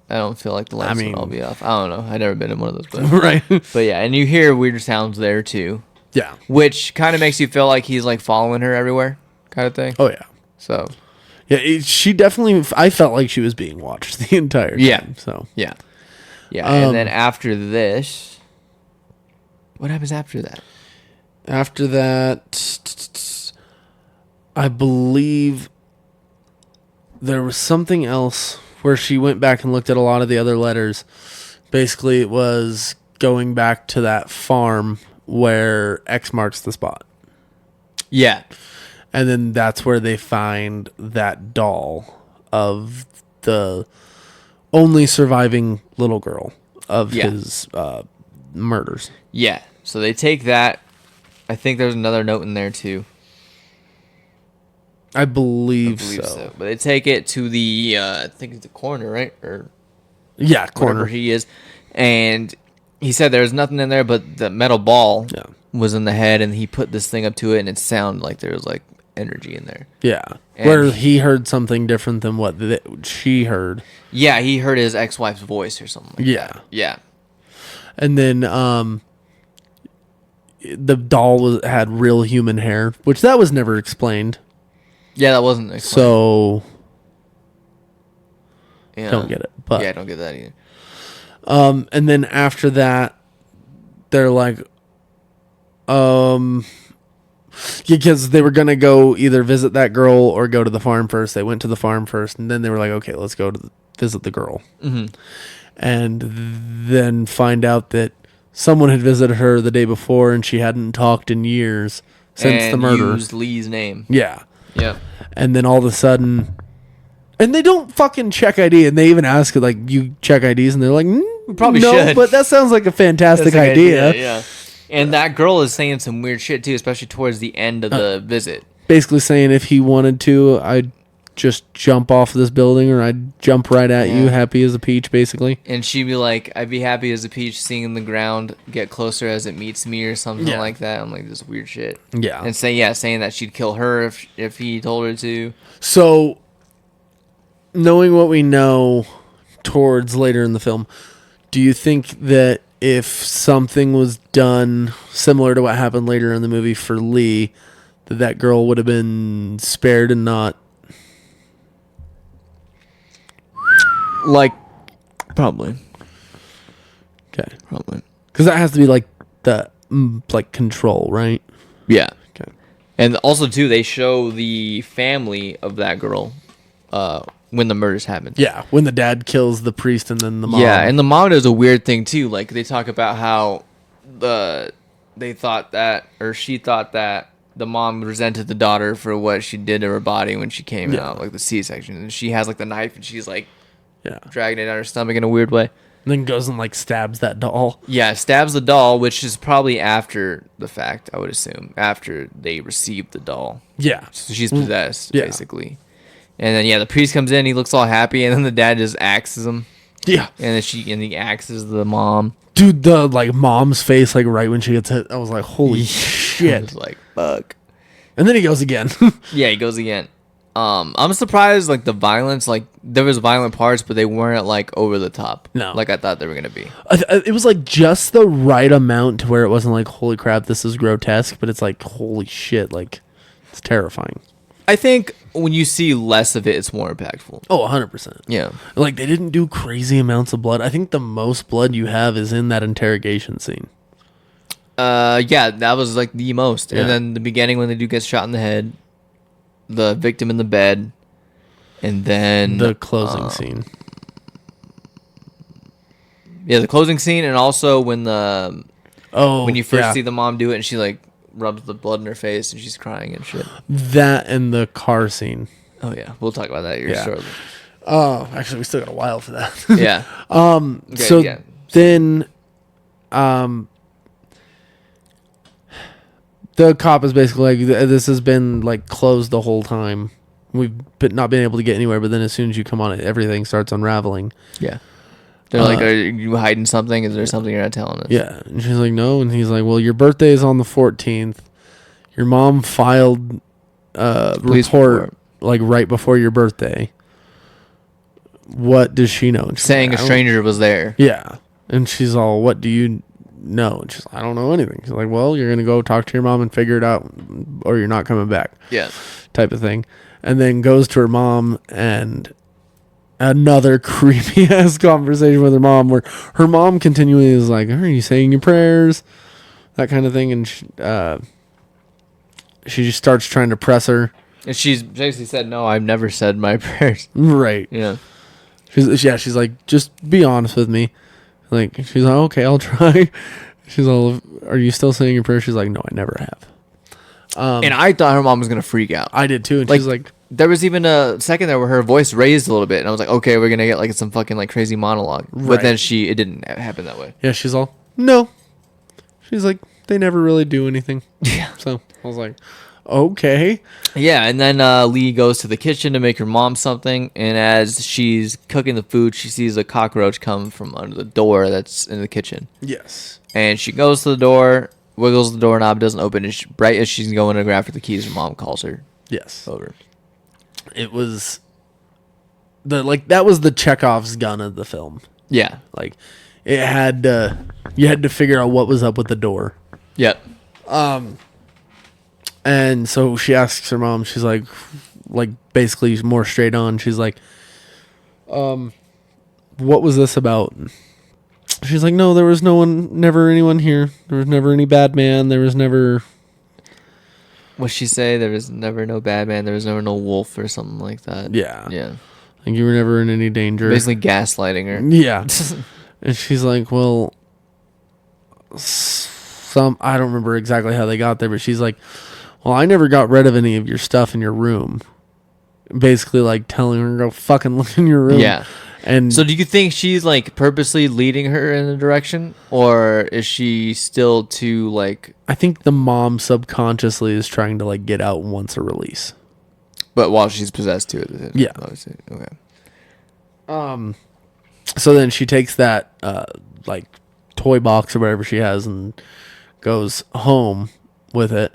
B: I don't feel like the lights
C: mean-
B: would all be off. I don't know. I've never been in one of those, but
C: Right.
B: but yeah, and you hear weird sounds there too,
C: Yeah.
B: which kind of makes you feel like he's like following her everywhere, kind of thing.
C: Oh, yeah.
B: So
C: Yeah, she definitely, I felt like she was being watched the entire time.
B: Yeah.
C: So,
B: yeah, yeah, and then after this, what happens after that?
C: after that, I believe there was something else where she went back and looked at a lot of the other letters. Basically, it was going back to that farm where X marks the spot.
B: Yeah,
C: And then that's where they find that doll of the only surviving little girl of
B: Yeah.
C: his murders.
B: yeah. So they take that. I think there's another note in there too.
C: I believe,
B: I believe
C: so.
B: so. But they take it to the I think it's the coroner, right? Or
C: Yeah,
B: wherever
C: corner.
B: he is. And he said there was nothing in there but the metal ball
C: Yeah.
B: was in the head, and he put this thing up to it, and it sounded like there was like energy in there.
C: Yeah.
B: And
C: Where he heard something different than what she heard.
B: Yeah, he heard his ex-wife's voice or something like
C: Yeah.
B: that. Yeah.
C: And then the doll had real human hair, which that was never explained.
B: Yeah, that wasn't explained.
C: So
B: yeah.
C: don't get it. But
B: Yeah, I don't get that either.
C: and then after that, they're like, because they were gonna go either visit that girl or go to the farm first. They went to the farm first, and then they were like, okay, let's go to visit the girl, and then find out that someone had visited her the day before, and she hadn't talked in years since the
B: And
C: murder.
B: used Lee's name.
C: Yeah,
B: Yeah.
C: and then all of a sudden. And they don't fucking check ID, and they even ask like, "You check IDs?" And they're like,
B: probably
C: no,
B: should."
C: but that sounds like a fantastic
B: That's a good
C: idea."
B: Yeah. And that girl is saying some weird shit too, especially towards the end of the visit.
C: Basically saying if he wanted to, I'd just jump off this building, or I'd jump right at you,
B: Yeah.
C: happy as a peach, basically.
B: And she'd be like, I'd be happy as a peach seeing the ground get closer as it meets me or something
C: Yeah.
B: like that. I'm like, this weird shit.
C: Yeah.
B: And saying that she'd kill her if he told her to.
C: So, knowing what we know towards later in the film, do you think that if something was done similar to what happened later in the movie for Lee, that girl would have been spared and not?
B: Like, probably.
C: Okay.
B: Probably.
C: Because that has to be like like control, right?
B: Yeah.
C: Okay.
B: And also too, they show the family of that girl when the murders happen.
C: Yeah, when the dad kills the priest and then the mom.
B: Yeah, and the mom does a weird thing too. Like they talk about how she thought that the mom resented the daughter for what she did to her body when she came out, like the C-section, and she has like the knife and she's like dragging it down her stomach in a weird way.
C: And then goes and like stabs that doll.
B: Yeah, stabs the doll, which is probably after the fact, I would assume, after they received the doll.
C: Yeah.
B: So she's possessed,
C: Yeah.
B: basically. And then the priest comes in, he looks all happy, and then the dad just axes him.
C: Yeah.
B: And then he axes the mom.
C: Dude, the like mom's face, like right when she gets hit, I was like, holy
B: I
C: shit.
B: was like, fuck.
C: And then he goes again.
B: Yeah, he goes again. I'm surprised, like, the violence, like, there was violent parts, but they weren't, like, over the top.
C: No.
B: Like I thought they were going to be.
C: It was like just the right amount to where it wasn't like, holy crap, this is grotesque, but it's like, holy shit, like, it's terrifying.
B: I think when you see less of it, it's more impactful.
C: Oh, 100%.
B: Yeah.
C: Like, they didn't do crazy amounts of blood. I think the most blood you have is in that interrogation scene.
B: Yeah, that was, like, the most.
C: Yeah.
B: And then the beginning when the dude gets shot in the head, the victim in the bed, and then...
C: The closing scene.
B: Yeah, the closing scene, and also when when you first
C: yeah.
B: see the mom do it, and she, like, rubs the blood in her face, and she's crying and shit.
C: That and the car scene.
B: Oh, yeah. We'll talk about that here
C: Yeah.
B: shortly.
C: Oh, actually, we still got a while for that.
B: Yeah. Okay,
C: So
B: yeah.
C: then, the cop is basically like, this has been like closed the whole time. We've not been able to get anywhere, but then as soon as you come on it, everything starts unraveling.
B: Yeah. They're like, are you hiding something? Is there something you're not telling us?
C: Yeah. And she's like, no. And he's like, well, your birthday is on the 14th. Your mom filed a
B: Police
C: report like right before your birthday. What does she know? And she's
B: Saying
C: like,
B: a stranger was there.
C: Yeah. And she's all, what do you know? And she's like, I don't know anything. She's like, well, you're going to go talk to your mom and figure it out, or you're not coming back.
B: Yeah.
C: Type of thing. And then goes to her mom, and another creepy ass conversation with her mom where her mom continually is like, are you saying your prayers? That kind of thing. And she just starts trying to press her.
B: And she's basically said, no, I've never said my prayers.
C: Right.
B: Yeah.
C: She's like, just be honest with me. Like, she's like, okay, I'll try. She's all, are you still saying your prayers? She's like, no, I never have.
B: And I thought her mom was going to freak out.
C: I did too. And
B: Like,
C: she's like,
B: there was even a second there where her voice raised a little bit. And I was like, okay, we're going to get like some fucking like crazy monologue. But
C: Right.
B: then it didn't happen that way.
C: yeah, she's all, no. She's like, they never really do anything.
B: Yeah.
C: So I was like, okay.
B: Yeah, and then Lee goes to the kitchen to make her mom something, and as she's cooking the food, she sees a cockroach come from under the door that's in the kitchen.
C: Yes.
B: And she goes to the door, wiggles the doorknob, doesn't open, and right as she's going to grab for the keys, her mom calls her
C: Yes.
B: over.
C: It was that was the Chekhov's gun of the film.
B: Yeah.
C: Like, it had you had to figure out what was up with the door.
B: Yep.
C: And so she asks her mom, she's like basically more straight on. She's like, what was this about? She's like, no, there was never anyone here. There was never any bad man. There was never.
B: What'd she say? There was never no bad man. There was never no wolf or something like that.
C: Yeah.
B: Yeah.
C: Like, you were never in any danger.
B: Basically gaslighting her.
C: Yeah. And she's like, well, I don't remember exactly how they got there, but she's like, well, I never got rid of any of your stuff in your room. Basically, like, telling her to go fucking look in your room.
B: Yeah.
C: And
B: So do you think she's like purposely leading her in a direction, or is she still too like?
C: I think the mom subconsciously is trying to like get out and wants a release.
B: But while she's possessed too.
C: Yeah.
B: Obviously. Okay.
C: So then she takes that like toy box or whatever she has and goes home with it.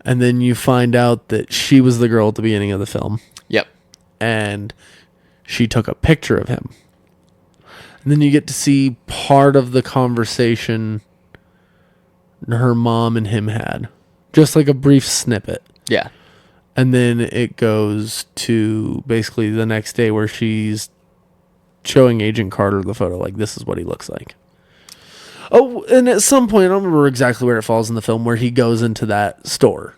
C: And then you find out that she was the girl at the beginning of the film.
B: Yep.
C: And she took a picture of him. And then you get to see part of the conversation her mom and him had. Just like a brief snippet.
B: Yeah.
C: And then it goes to basically the next day where she's showing Agent Carter the photo. Like, this is what he looks like. Oh, and at some point, I don't remember exactly where it falls in the film, where he goes into that store.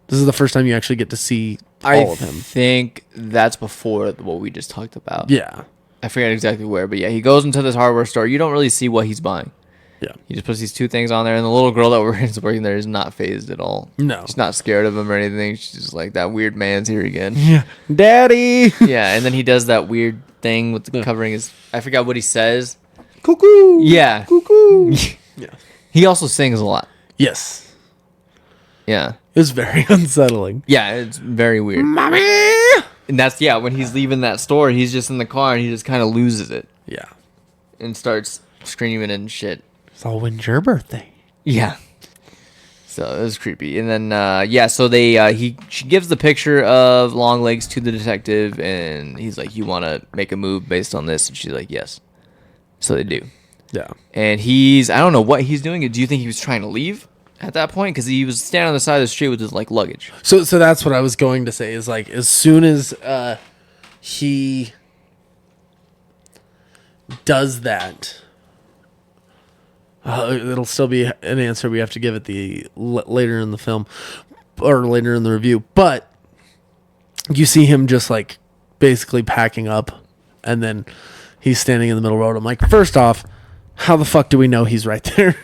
C: This is the first time you actually get to see all of him.
B: I think that's before what we just talked about.
C: Yeah.
B: I forget exactly where, but yeah, he goes into this hardware store. You don't really see what he's buying.
C: Yeah.
B: He just puts these 2 things on there, and the little girl that is working there is not phased at all.
C: No.
B: She's not scared of him or anything. She's just like, that weird man's here again.
C: Yeah. Daddy!
B: Yeah, and then he does that weird thing with the covering his... I forgot what he says.
C: Cuckoo!
B: Yeah.
C: Cuckoo! Yeah.
B: He also sings a lot.
C: Yes.
B: Yeah.
C: It was very unsettling.
B: Yeah, it's very weird.
C: Mommy!
B: And that's, yeah, when he's leaving that store, he's just in the car, and he just kind of loses it.
C: Yeah.
B: And starts screaming and shit.
C: So when's your birthday?
B: Yeah. So it was creepy. And then so she gives the picture of Longlegs to the detective, and he's like, "You want to make a move based on this?" And she's like, "Yes." So they do.
C: Yeah.
B: And I don't know what he's doing. Do you think he was trying to leave at that point? Because he was standing on the side of the street with his like luggage.
C: So that's what I was going to say, is like, as soon as he does that, it'll still be an answer we have to give at the later in the film or later in the review. But you see him just like basically packing up, and then he's standing in the middle of the road. I'm like, first off, how the fuck do we know he's right there?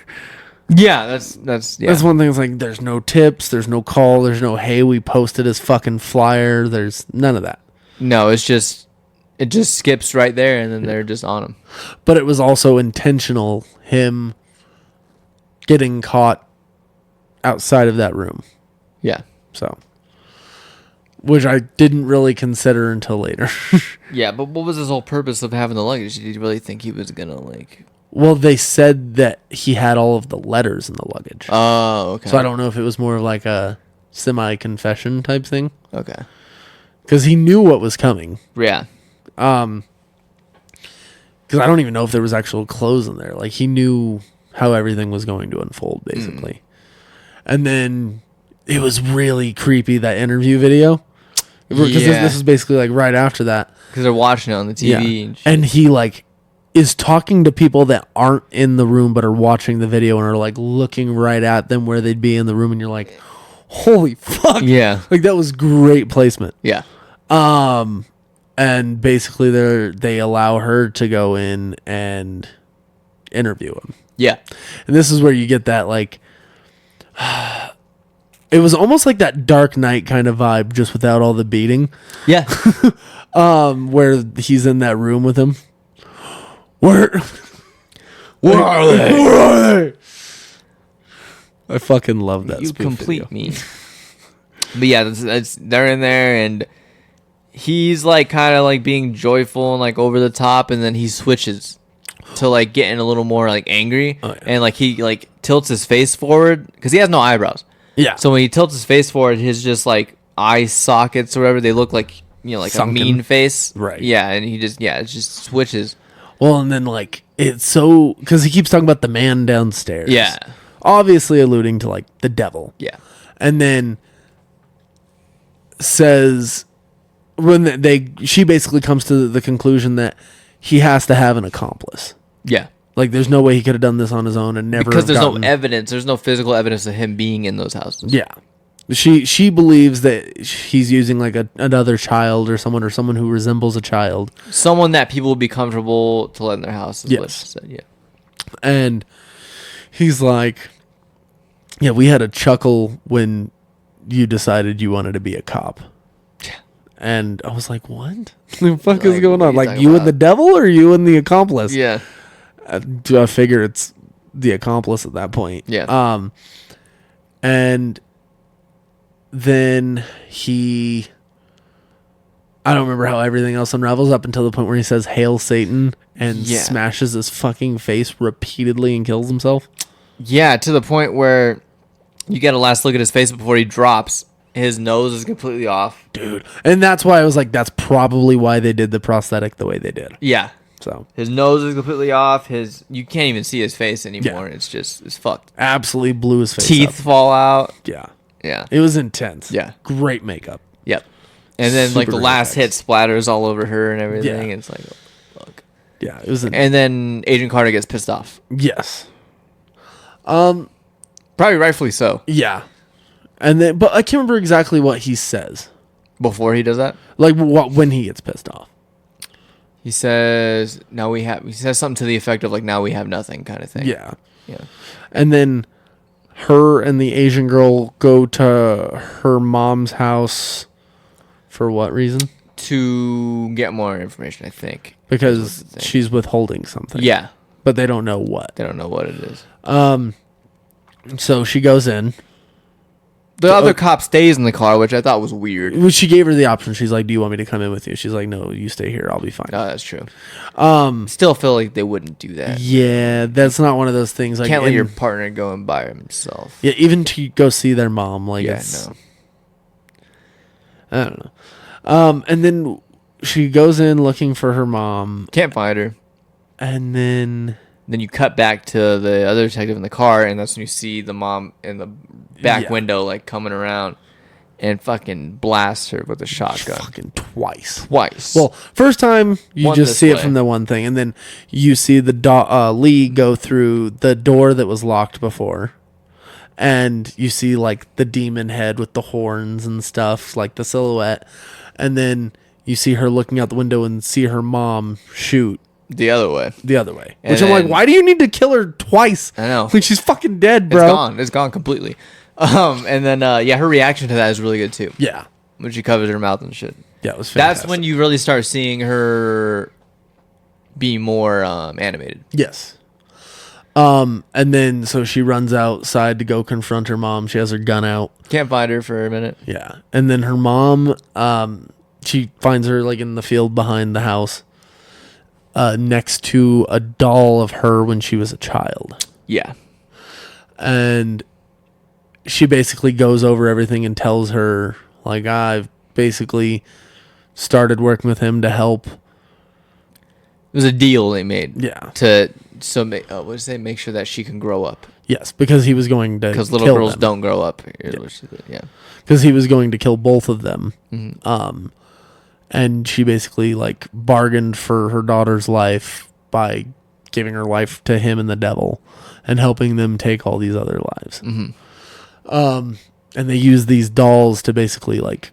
B: Yeah, that's
C: One thing. It's like, there's no tips, there's no call, there's no, hey, we posted his fucking flyer. There's none of that.
B: No, it just skips right there, and then they're just on him.
C: But it was also intentional, him getting caught outside of that room.
B: Yeah.
C: So, which I didn't really consider until later.
B: Yeah, but what was his whole purpose of having the luggage? Did you really think he was gonna like...
C: Well, they said that he had all of the letters in the luggage.
B: Oh, okay.
C: So I don't know if it was more of like a semi-confession type thing.
B: Okay.
C: Because he knew what was coming.
B: Yeah.
C: Because I don't even know if there was actual clothes in there. Like, he knew how everything was going to unfold, basically. And then it was really creepy, that interview video. Because this is basically like right after that.
B: Because they're watching it on the TV.
C: Yeah. And he like is talking to people that aren't in the room but are watching the video and are like looking right at them where they'd be in the room, and you're like, holy fuck.
B: Yeah.
C: Like, that was great placement.
B: Yeah.
C: And basically they allow her to go in and interview him.
B: Yeah.
C: And this is where you get that like it was almost like that Dark Knight kind of vibe, just without all the beating.
B: Yeah.
C: Where he's in that room with him. Where are they? Where are they? I fucking love that.
B: You
C: spoof
B: complete
C: video.
B: me. But yeah, they're in there, and he's like kind of like being joyful and like over the top, and then he switches to like getting a little more like angry, and like he like tilts his face forward because he has no eyebrows.
C: Yeah.
B: So when he tilts his face forward, his just like eye sockets or whatever, they look like, you know, like
C: Sunken.
B: a mean face.
C: Right.
B: Yeah, and he just it just switches.
C: Well, and then like it's so, because he keeps talking about the man downstairs.
B: Yeah.
C: Obviously alluding to like the devil.
B: Yeah.
C: And then says when she basically comes to the conclusion that he has to have an accomplice.
B: Yeah.
C: Like, there's no way he could have done this on his own and never
B: Because there's
C: gotten...
B: no evidence. There's no physical evidence of him being in those houses.
C: Yeah. She believes that he's using like another child or someone who resembles a child.
B: Someone that people would be comfortable to let in their house. Is what she said. Yeah.
C: And he's like, yeah, we had a chuckle when you decided you wanted to be a cop.
B: Yeah.
C: And I was like, what the fuck is
B: Like,
C: going
B: what are
C: on?
B: you
C: Like,
B: talking
C: you and
B: about?
C: the devil, or you and the accomplice?
B: Yeah.
C: Do I figure it's the accomplice at that point?
B: Yeah.
C: And then I don't remember how everything else unravels up until the point where he says, "Hail Satan," and smashes his fucking face repeatedly and kills himself.
B: Yeah, to the point where you get a last look at his face before he drops. His nose is completely off.
C: Dude. And that's why I was like, that's probably why they did the prosthetic the way they did.
B: Yeah.
C: So
B: his nose is completely off. You can't even see his face anymore.
C: Yeah.
B: It's fucked.
C: Absolutely blew his face
B: Teeth
C: up.
B: fall out.
C: Yeah.
B: Yeah.
C: It was intense.
B: Yeah.
C: Great makeup.
B: Yep. And then like
C: Super
B: the
C: great
B: last hit
C: effects.
B: splatters all over her and everything.
C: Yeah.
B: It's like, oh, fuck.
C: Yeah. It was
B: And then Agent Carter gets pissed off.
C: yes.
B: Probably rightfully so.
C: Yeah. And then, but I can't remember exactly what he says.
B: Before he does that,
C: Like when he gets pissed off.
B: he says, "Now we have." He says something to the effect of like, "Now we have nothing," kind of thing.
C: Yeah.
B: Yeah.
C: And then her and the Asian girl go to her mom's house for what reason?
B: To get more information, I think.
C: Because she's withholding something.
B: Yeah.
C: But they don't know what.
B: They don't know what it is.
C: So she goes in.
B: The other cop stays in the car, which I thought was weird.
C: Well, she gave her the option. She's like, "Do you want me to come in with you?" She's like, "No, you stay here. I'll be fine."
B: No, that's true. Still feel like they wouldn't do that.
C: Yeah, that's not one of those things. Like,
B: Can't let your partner go and by himself.
C: Yeah, even to go see their mom. Like,
B: Yeah,
C: it's,
B: no.
C: I don't know. And then she goes in looking for her mom,
B: Can't find her.
C: and then
B: Then you cut back to the other detective in the car, and that's when you see the mom in the back
C: Yeah.
B: window, like, coming around and fucking blasts her with a shotgun.
C: fucking twice.
B: Twice.
C: Well, first time you
B: One
C: just
B: this
C: see it
B: way.
C: from the one thing, and then you see the Lee go through the door that was locked before, and you see like the demon head with the horns and stuff, like the silhouette, and then you see her looking out the window and see her mom shoot
B: the other way.
C: the other way.
B: And
C: Which I'm like,
B: then-
C: why do you need to kill her twice?
B: I know.
C: Like, she's fucking dead, bro.
B: It's gone. It's gone completely. And then, yeah, her reaction to that is really good, too.
C: Yeah.
B: When she covers her mouth and shit.
C: Yeah, it was fantastic.
B: That's when you really start seeing her be more animated.
C: Yes. And then so she runs outside to go confront her mom. She has her gun out.
B: Can't find her for a minute.
C: Yeah. And then her mom, she finds her like in the field behind the house, next to a doll of her when she was a child.
B: Yeah.
C: And she basically goes over everything and tells her, like, I've basically started working with him to help.
B: It was a deal they made.
C: Yeah.
B: What did they make sure that she can grow up?
C: Yes, because he was going to
B: Because little
C: kill
B: girls
C: them.
B: don't grow up. Yeah.
C: Because he was going to kill both of them.
B: Mm-hmm.
C: And she basically like bargained for her daughter's life by giving her life to him and the devil and helping them take all these other lives.
B: Mm-hmm.
C: And they use these dolls to basically like,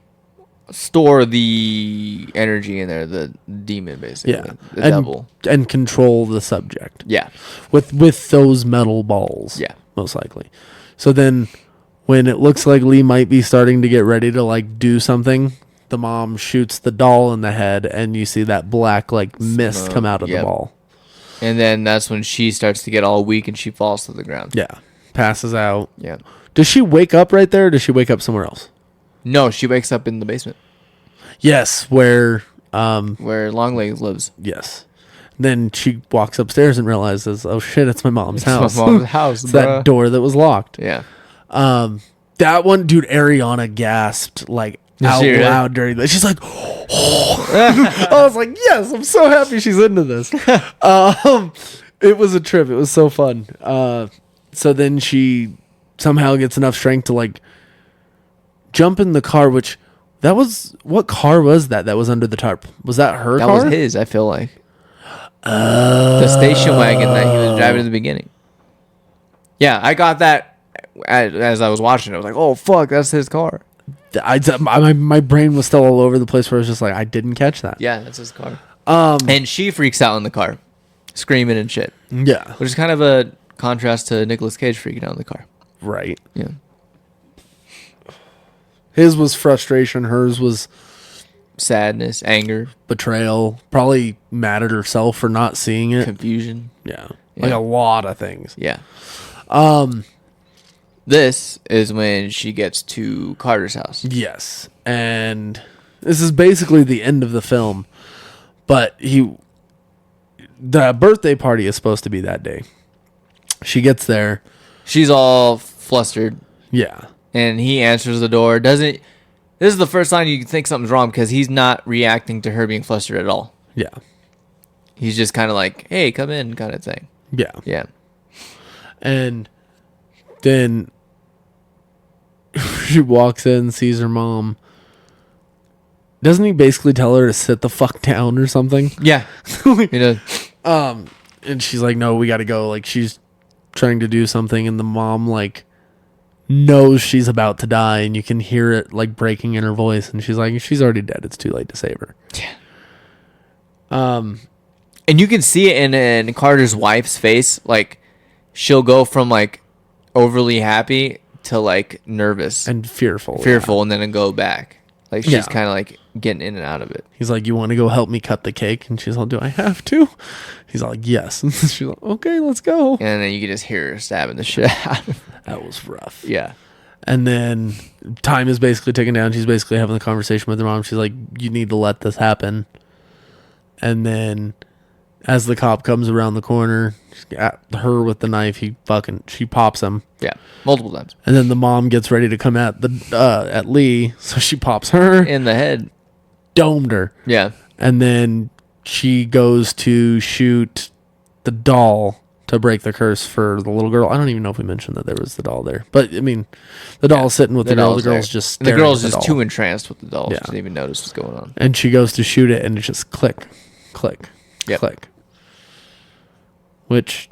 B: Store the energy in there, the demon, basically.
C: yeah,
B: The
C: and,
B: devil.
C: and control the subject
B: Yeah.
C: with those metal balls.
B: Yeah.
C: Most likely. So then when it looks like Lee might be starting to get ready to like do something, the mom shoots the doll in the head and you see that black like mist come out of
B: Yep.
C: the ball.
B: And then that's when she starts to get all weak and she falls to the ground.
C: Yeah. Passes out.
B: Yeah.
C: Does she wake up right there or does she wake up somewhere else?
B: No, she wakes up in the basement
C: Yes, where
B: where Longlegs lives.
C: yes. Then she walks upstairs and realizes, oh shit, it's my mom's
B: It's my
C: house.
B: mom's house,
C: It's that
B: bruh.
C: door that was locked.
B: Yeah.
C: That one, dude, Ariana gasped like out
B: she really?
C: loud during that. She's like, oh. I was like, yes, I'm so happy she's into this. It was a trip. It was so fun. So then she somehow gets enough strength to like jump in the car, which that was, what car was that was under the tarp? Was that her
B: That
C: car?
B: was his, I feel like. The station wagon that he was driving at the beginning. Yeah, I got that as I was watching it. I was like, oh, fuck, that's his car.
C: My brain was still all over the place where I was just like, I didn't catch that.
B: Yeah, that's his car. And she freaks out in the car, screaming and shit,
C: Yeah.
B: which is kind of a contrast to Nicolas Cage freaking out in the car.
C: Right.
B: Yeah.
C: His was frustration. Hers was
B: Sadness, anger,
C: betrayal. Probably mad at herself for not seeing it.
B: confusion.
C: Yeah. Like
B: Yeah.
C: a lot of things.
B: Yeah. This is when she gets to Carter's house.
C: Yes. And this is basically the end of the film. But the birthday party is supposed to be that day. She gets there.
B: She's all flustered,
C: Yeah.
B: and he answers the door. This is the first time you think something's wrong because he's not reacting to her being flustered at all.
C: Yeah.
B: He's just kind of like, hey, come in, kind of thing.
C: Yeah.
B: Yeah.
C: And then she walks in, sees her mom. Doesn't he basically tell her to sit the fuck down or something?
B: Yeah. You know,
C: And she's like, no, we got to go. Like, she's trying to do something, and the mom like knows she's about to die, and you can hear it like breaking in her voice, and she's like, she's already dead. It's too late to save her.
B: Yeah. And you can see it in Carter's wife's face. Like, she'll go from like overly happy to like nervous
C: And fearful.
B: and then go back. Like, she's kind of like getting in and out of it.
C: He's like, you want to go help me cut the cake? And she's like, do I have to? He's like, yes. And she's like, okay, let's go.
B: And then you can just hear her stabbing the shit out of him.
C: That was rough.
B: Yeah.
C: And then time is basically ticking down. She's basically having the conversation with her mom. She's like, you need to let this happen. And then as the cop comes around the corner, at her with the knife, she pops him.
B: Yeah. Multiple times.
C: And then the mom gets ready to come at Lee, so she pops her,
B: In the head.
C: domed her.
B: Yeah.
C: And then she goes to shoot the doll to break the curse for the little girl. I don't even know if we mentioned that there was the doll there. But, I mean, the doll's sitting with the girl. The girl's just
B: and the
C: staring
B: girl's
C: at the
B: just
C: doll.
B: too entranced with the doll.
C: Yeah.
B: She doesn't even notice what's going on.
C: And she goes to shoot it, and it just click,
B: Yep.
C: click. Which,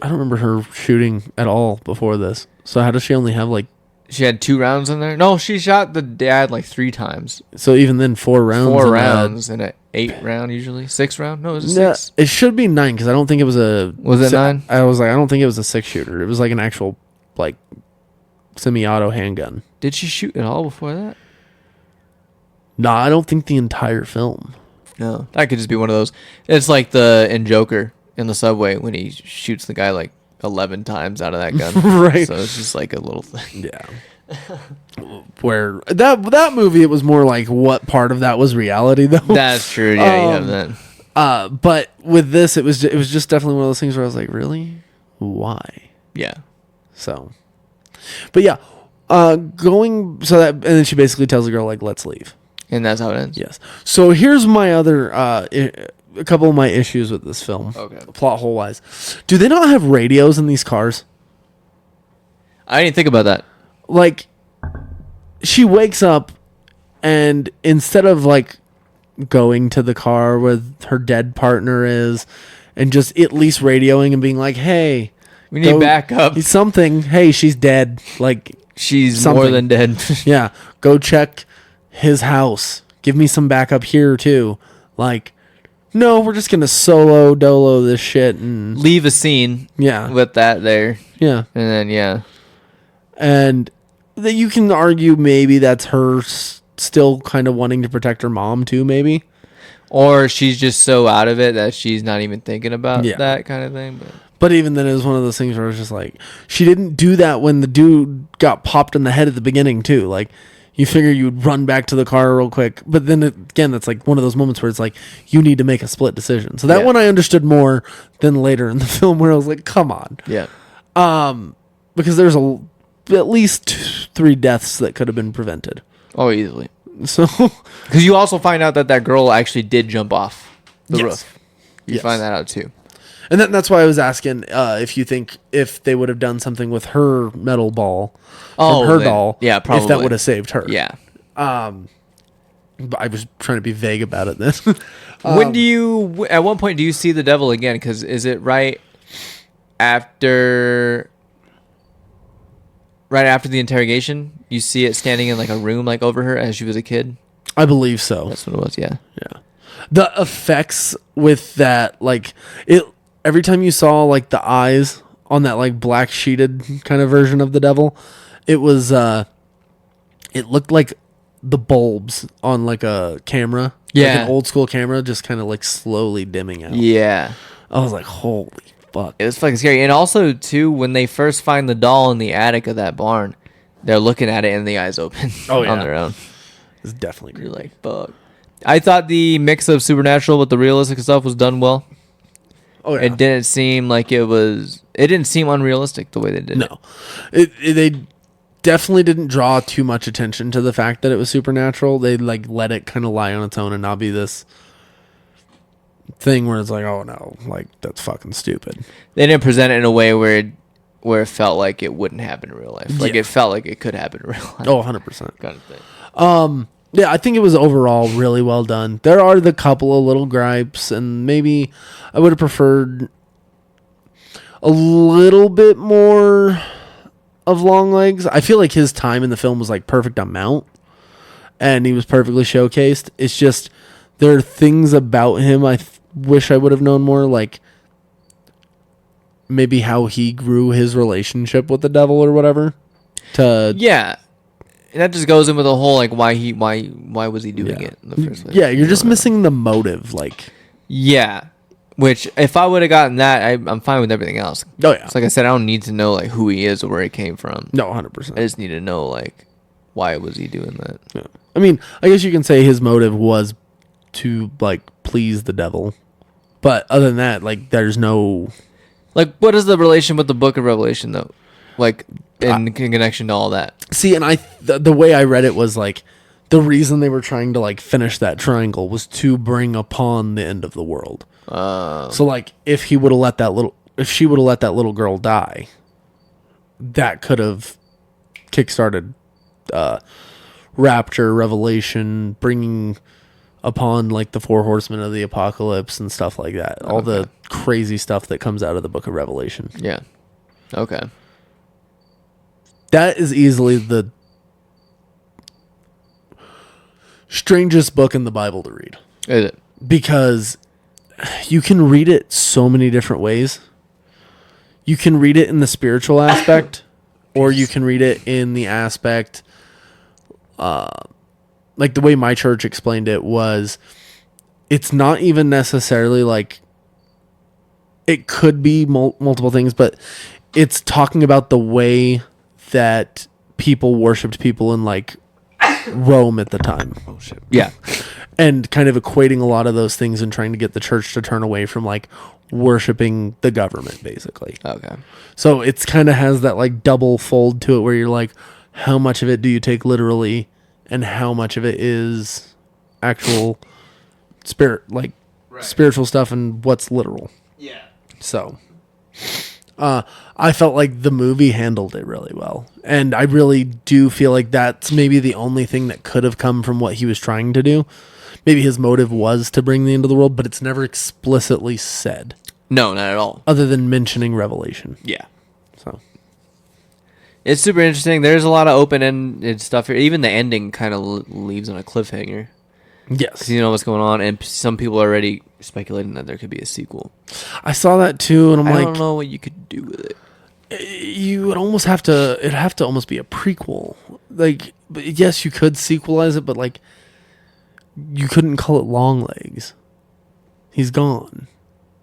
C: I don't remember her shooting at all before this. So how does she only have, like...
B: She had 2 rounds in there? No, she shot the dad like 3 times.
C: So even then, 4 rounds.
B: 4
C: in
B: rounds in an 8 round usually. 6 round? No, it was
C: Yeah,
B: 6.
C: it should be 9 because I don't think it was a.
B: Was it 9?
C: I was like, I don't think it was a 6-shooter. It was like an actual like semi-auto handgun.
B: Did she shoot at all before that?
C: No, I don't think the entire film.
B: No. That could just be one of those. It's like in Joker in the subway when he shoots the guy like 11 times out of that gun.
C: Right.
B: So it's just like a little thing.
C: Yeah. Where that movie, it was more like what part of that was reality though.
B: That's true. Yeah, you have that.
C: But with this, it was just definitely one of those things where I was like, really, why?
B: Yeah.
C: So, but yeah, and then she basically tells the girl like, let's leave.
B: And that's how it ends.
C: Yes. So here's my other a couple of my issues with this film.
B: Okay.
C: Plot hole wise, do they not have radios in these cars?
B: I didn't think about that.
C: Like, she wakes up, and instead of like going to the car where her dead partner is, and just at least radioing and being like, "Hey,
B: We need backup.
C: something. Hey, she's dead. Like,
B: She's
C: something.
B: more than dead.
C: yeah, go check his house. Give me some backup here too." Like, no, we're just gonna solo dolo this shit and
B: Leave a scene
C: yeah,
B: with that there.
C: yeah,
B: And then, yeah.
C: and that you can argue maybe that's her still kind of wanting to protect her mom too, maybe.
B: Or she's just so out of it that she's not even thinking about
C: Yeah.
B: that kind of thing.
C: But even then, it was one of those things where it was just like, she didn't do that when the dude got popped in the head at the beginning too. Like, you figure you'd run back to the car real quick, but then again, that's like one of those moments where it's like you need to make a split decision. So that one I understood more than later in the film, where I was like, come on,
B: Yeah.
C: because there's at least 3 deaths that could have been prevented.
B: Oh, easily.
C: So
B: Because you also find out that girl actually did jump off the
C: Yes.
B: roof. You
C: Yes.
B: find that out too.
C: And that's why I was asking if you think if they would have done something with her metal ball from her
B: then-
C: doll,
B: yeah,
C: if that
B: probably.
C: would have saved her.
B: Yeah.
C: But I was trying to be vague about it then.
B: When do you, at one point, do you see the devil again? Because is it right after the interrogation? You see it standing in like a room like over her as she was a kid?
C: I believe so.
B: That's what it was, yeah.
C: Yeah. The effects with that, like, it every time you saw like the eyes on that like black sheeted kind of version of the devil, it was it looked like the bulbs on like a camera. Like
B: Yeah.
C: an old school camera, just kind of like slowly dimming out.
B: Yeah.
C: I was like, holy fuck.
B: It was fucking scary. And also, too, when they first find the doll in the attic of that barn, they're looking at it and the eyes open
C: Oh, yeah.
B: on their own.
C: It's definitely
B: You're
C: creepy.
B: like, fuck. I thought the mix of supernatural with the realistic stuff was done well.
C: Oh yeah.
B: It didn't seem like it didn't seem unrealistic the way they did it.
C: No. They definitely didn't draw too much attention to the fact that it was supernatural. They like let it kind of lie on its own and not be this thing where it's like, oh no, like that's fucking stupid.
B: They didn't present it in a way where it felt like it wouldn't happen in real life. Like
C: Yeah.
B: it felt like it could happen in real life.
C: Oh, 100%.
B: Kind of thing.
C: Yeah, I think it was overall really well done. There are the couple of little gripes, and maybe I would have preferred a little bit more of Longlegs. I feel like his time in the film was like perfect amount, and he was perfectly showcased. It's just there are things about him I wish I would have known more, like maybe how he grew his relationship with the devil or whatever.
B: Yeah. And that just goes in with the whole like why was he doing it in the first place?
C: Yeah, you're just missing the motive, like.
B: Yeah. Which if I would have gotten that, I'm fine with everything else.
C: Oh yeah.
B: It's like I said, I don't need to know like who he is or where he came from.
C: No, 100%.
B: I just need to know like why was he doing that.
C: Yeah. I mean, I guess you can say his motive was to like please the devil, but other than that, like there's no.
B: Like, what is the relation with the Book of Revelation though? Like in connection to all that.
C: See, and the way I read it was like the reason they were trying to like finish that triangle was to bring upon the end of the world. So like if she would have let that little girl die, that could have kickstarted Rapture, Revelation, bringing upon like the 4 horsemen of the apocalypse and stuff like that. All the crazy stuff that comes out of the Book of Revelation.
B: Yeah. Okay.
C: That is easily the strangest book in the Bible to read.
B: Is it?
C: Because you can read it so many different ways. You can read it in the spiritual aspect, or you can read it in the aspect, like the way my church explained it was, it's not even necessarily like, it could be multiple things, but it's talking about the way that people worshipped people in like Rome at the time. Oh shit.
B: Yeah.
C: And kind of equating a lot of those things and trying to get the church to turn away from like worshiping the government, basically.
B: Okay.
C: So it's kind of has that like double fold to it where you're like, how much of it do you take literally and how much of it is actual spirit, like spiritual stuff and what's literal.
B: Yeah.
C: So I felt like the movie handled it really well. And I really do feel like that's maybe the only thing that could have come from what he was trying to do. Maybe his motive was to bring the end of the world, but it's never explicitly said.
B: No, not at all.
C: Other than mentioning Revelation.
B: Yeah.
C: So
B: it's super interesting. There's a lot of open-ended stuff here. Even the ending kind of leaves on a cliffhanger.
C: yes.
B: 'Cause you know what's going on, and some people are already speculating that there could be a sequel.
C: I saw that too, and I'm
B: I
C: like,
B: don't know what you could do with it.
C: you would almost have to, it'd have to almost be a prequel. Like, but yes, you could sequelize it, but like, you couldn't call it Longlegs. He's gone.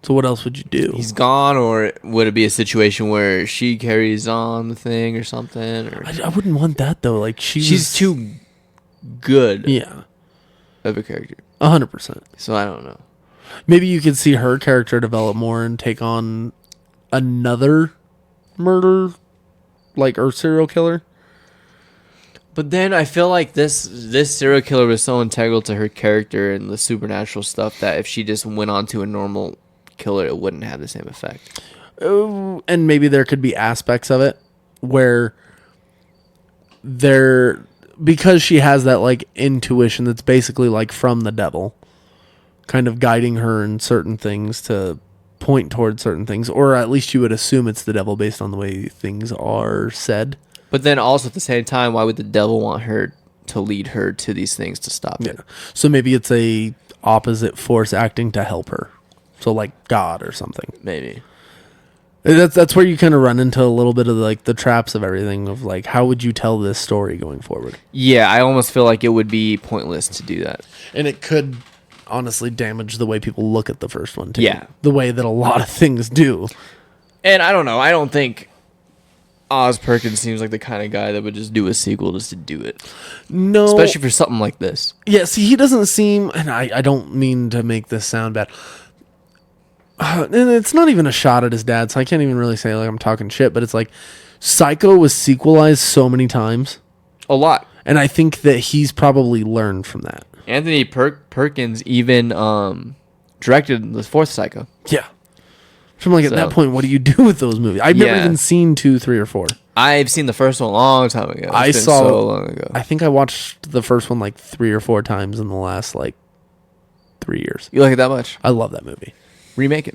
C: So what else would you do?
B: He's gone, or would it be a situation where she carries on the thing or something? Or
C: I wouldn't want that though. Like
B: she's too good
C: yeah,
B: of a character.
C: 100%.
B: So I don't know.
C: Maybe you could see her character develop more and take on another murder, like or serial killer.
B: But then I feel like this serial killer was so integral to her character and the supernatural stuff that if she just went on to a normal killer, it wouldn't have the same effect.
C: Oh, and maybe there could be aspects of it where because she has that like intuition that's basically like from the devil, kind of guiding her in certain things to point towards certain things, or at least you would assume it's the devil based on the way things are said.
B: But then also at the same time, why would the devil want her to lead her to these things to stop it?
C: So maybe it's a opposite force acting to help her. So like God or something.
B: Maybe.
C: That's where you kind of run into a little bit of like the traps of everything of like, how would you tell this story going forward?
B: Yeah, I almost feel like it would be pointless to do that.
C: And it could honestly damage the way people look at the first one too.
B: Yeah.
C: The way that a lot of things do.
B: And I don't know. I don't think Oz Perkins seems like the kind of guy that would just do a sequel just to do it.
C: No.
B: Especially for something like this.
C: Yeah, see, he doesn't seem, and I don't mean to make this sound bad. And it's not even a shot at his dad, so I can't even really say like I'm talking shit, but it's like Psycho was sequelized so many times.
B: A lot.
C: And I think that he's probably learned from that.
B: Anthony Perkins even directed the fourth Psycho.
C: Yeah. So I'm like, at that point, what do you do with those movies? I've never even seen 2, 3, or 4.
B: I've seen the first one a long time ago.
C: I saw
B: so long ago.
C: I think I watched the first one like 3 or 4 times in the last like 3 years.
B: You like it that much?
C: I love that movie.
B: Remake it.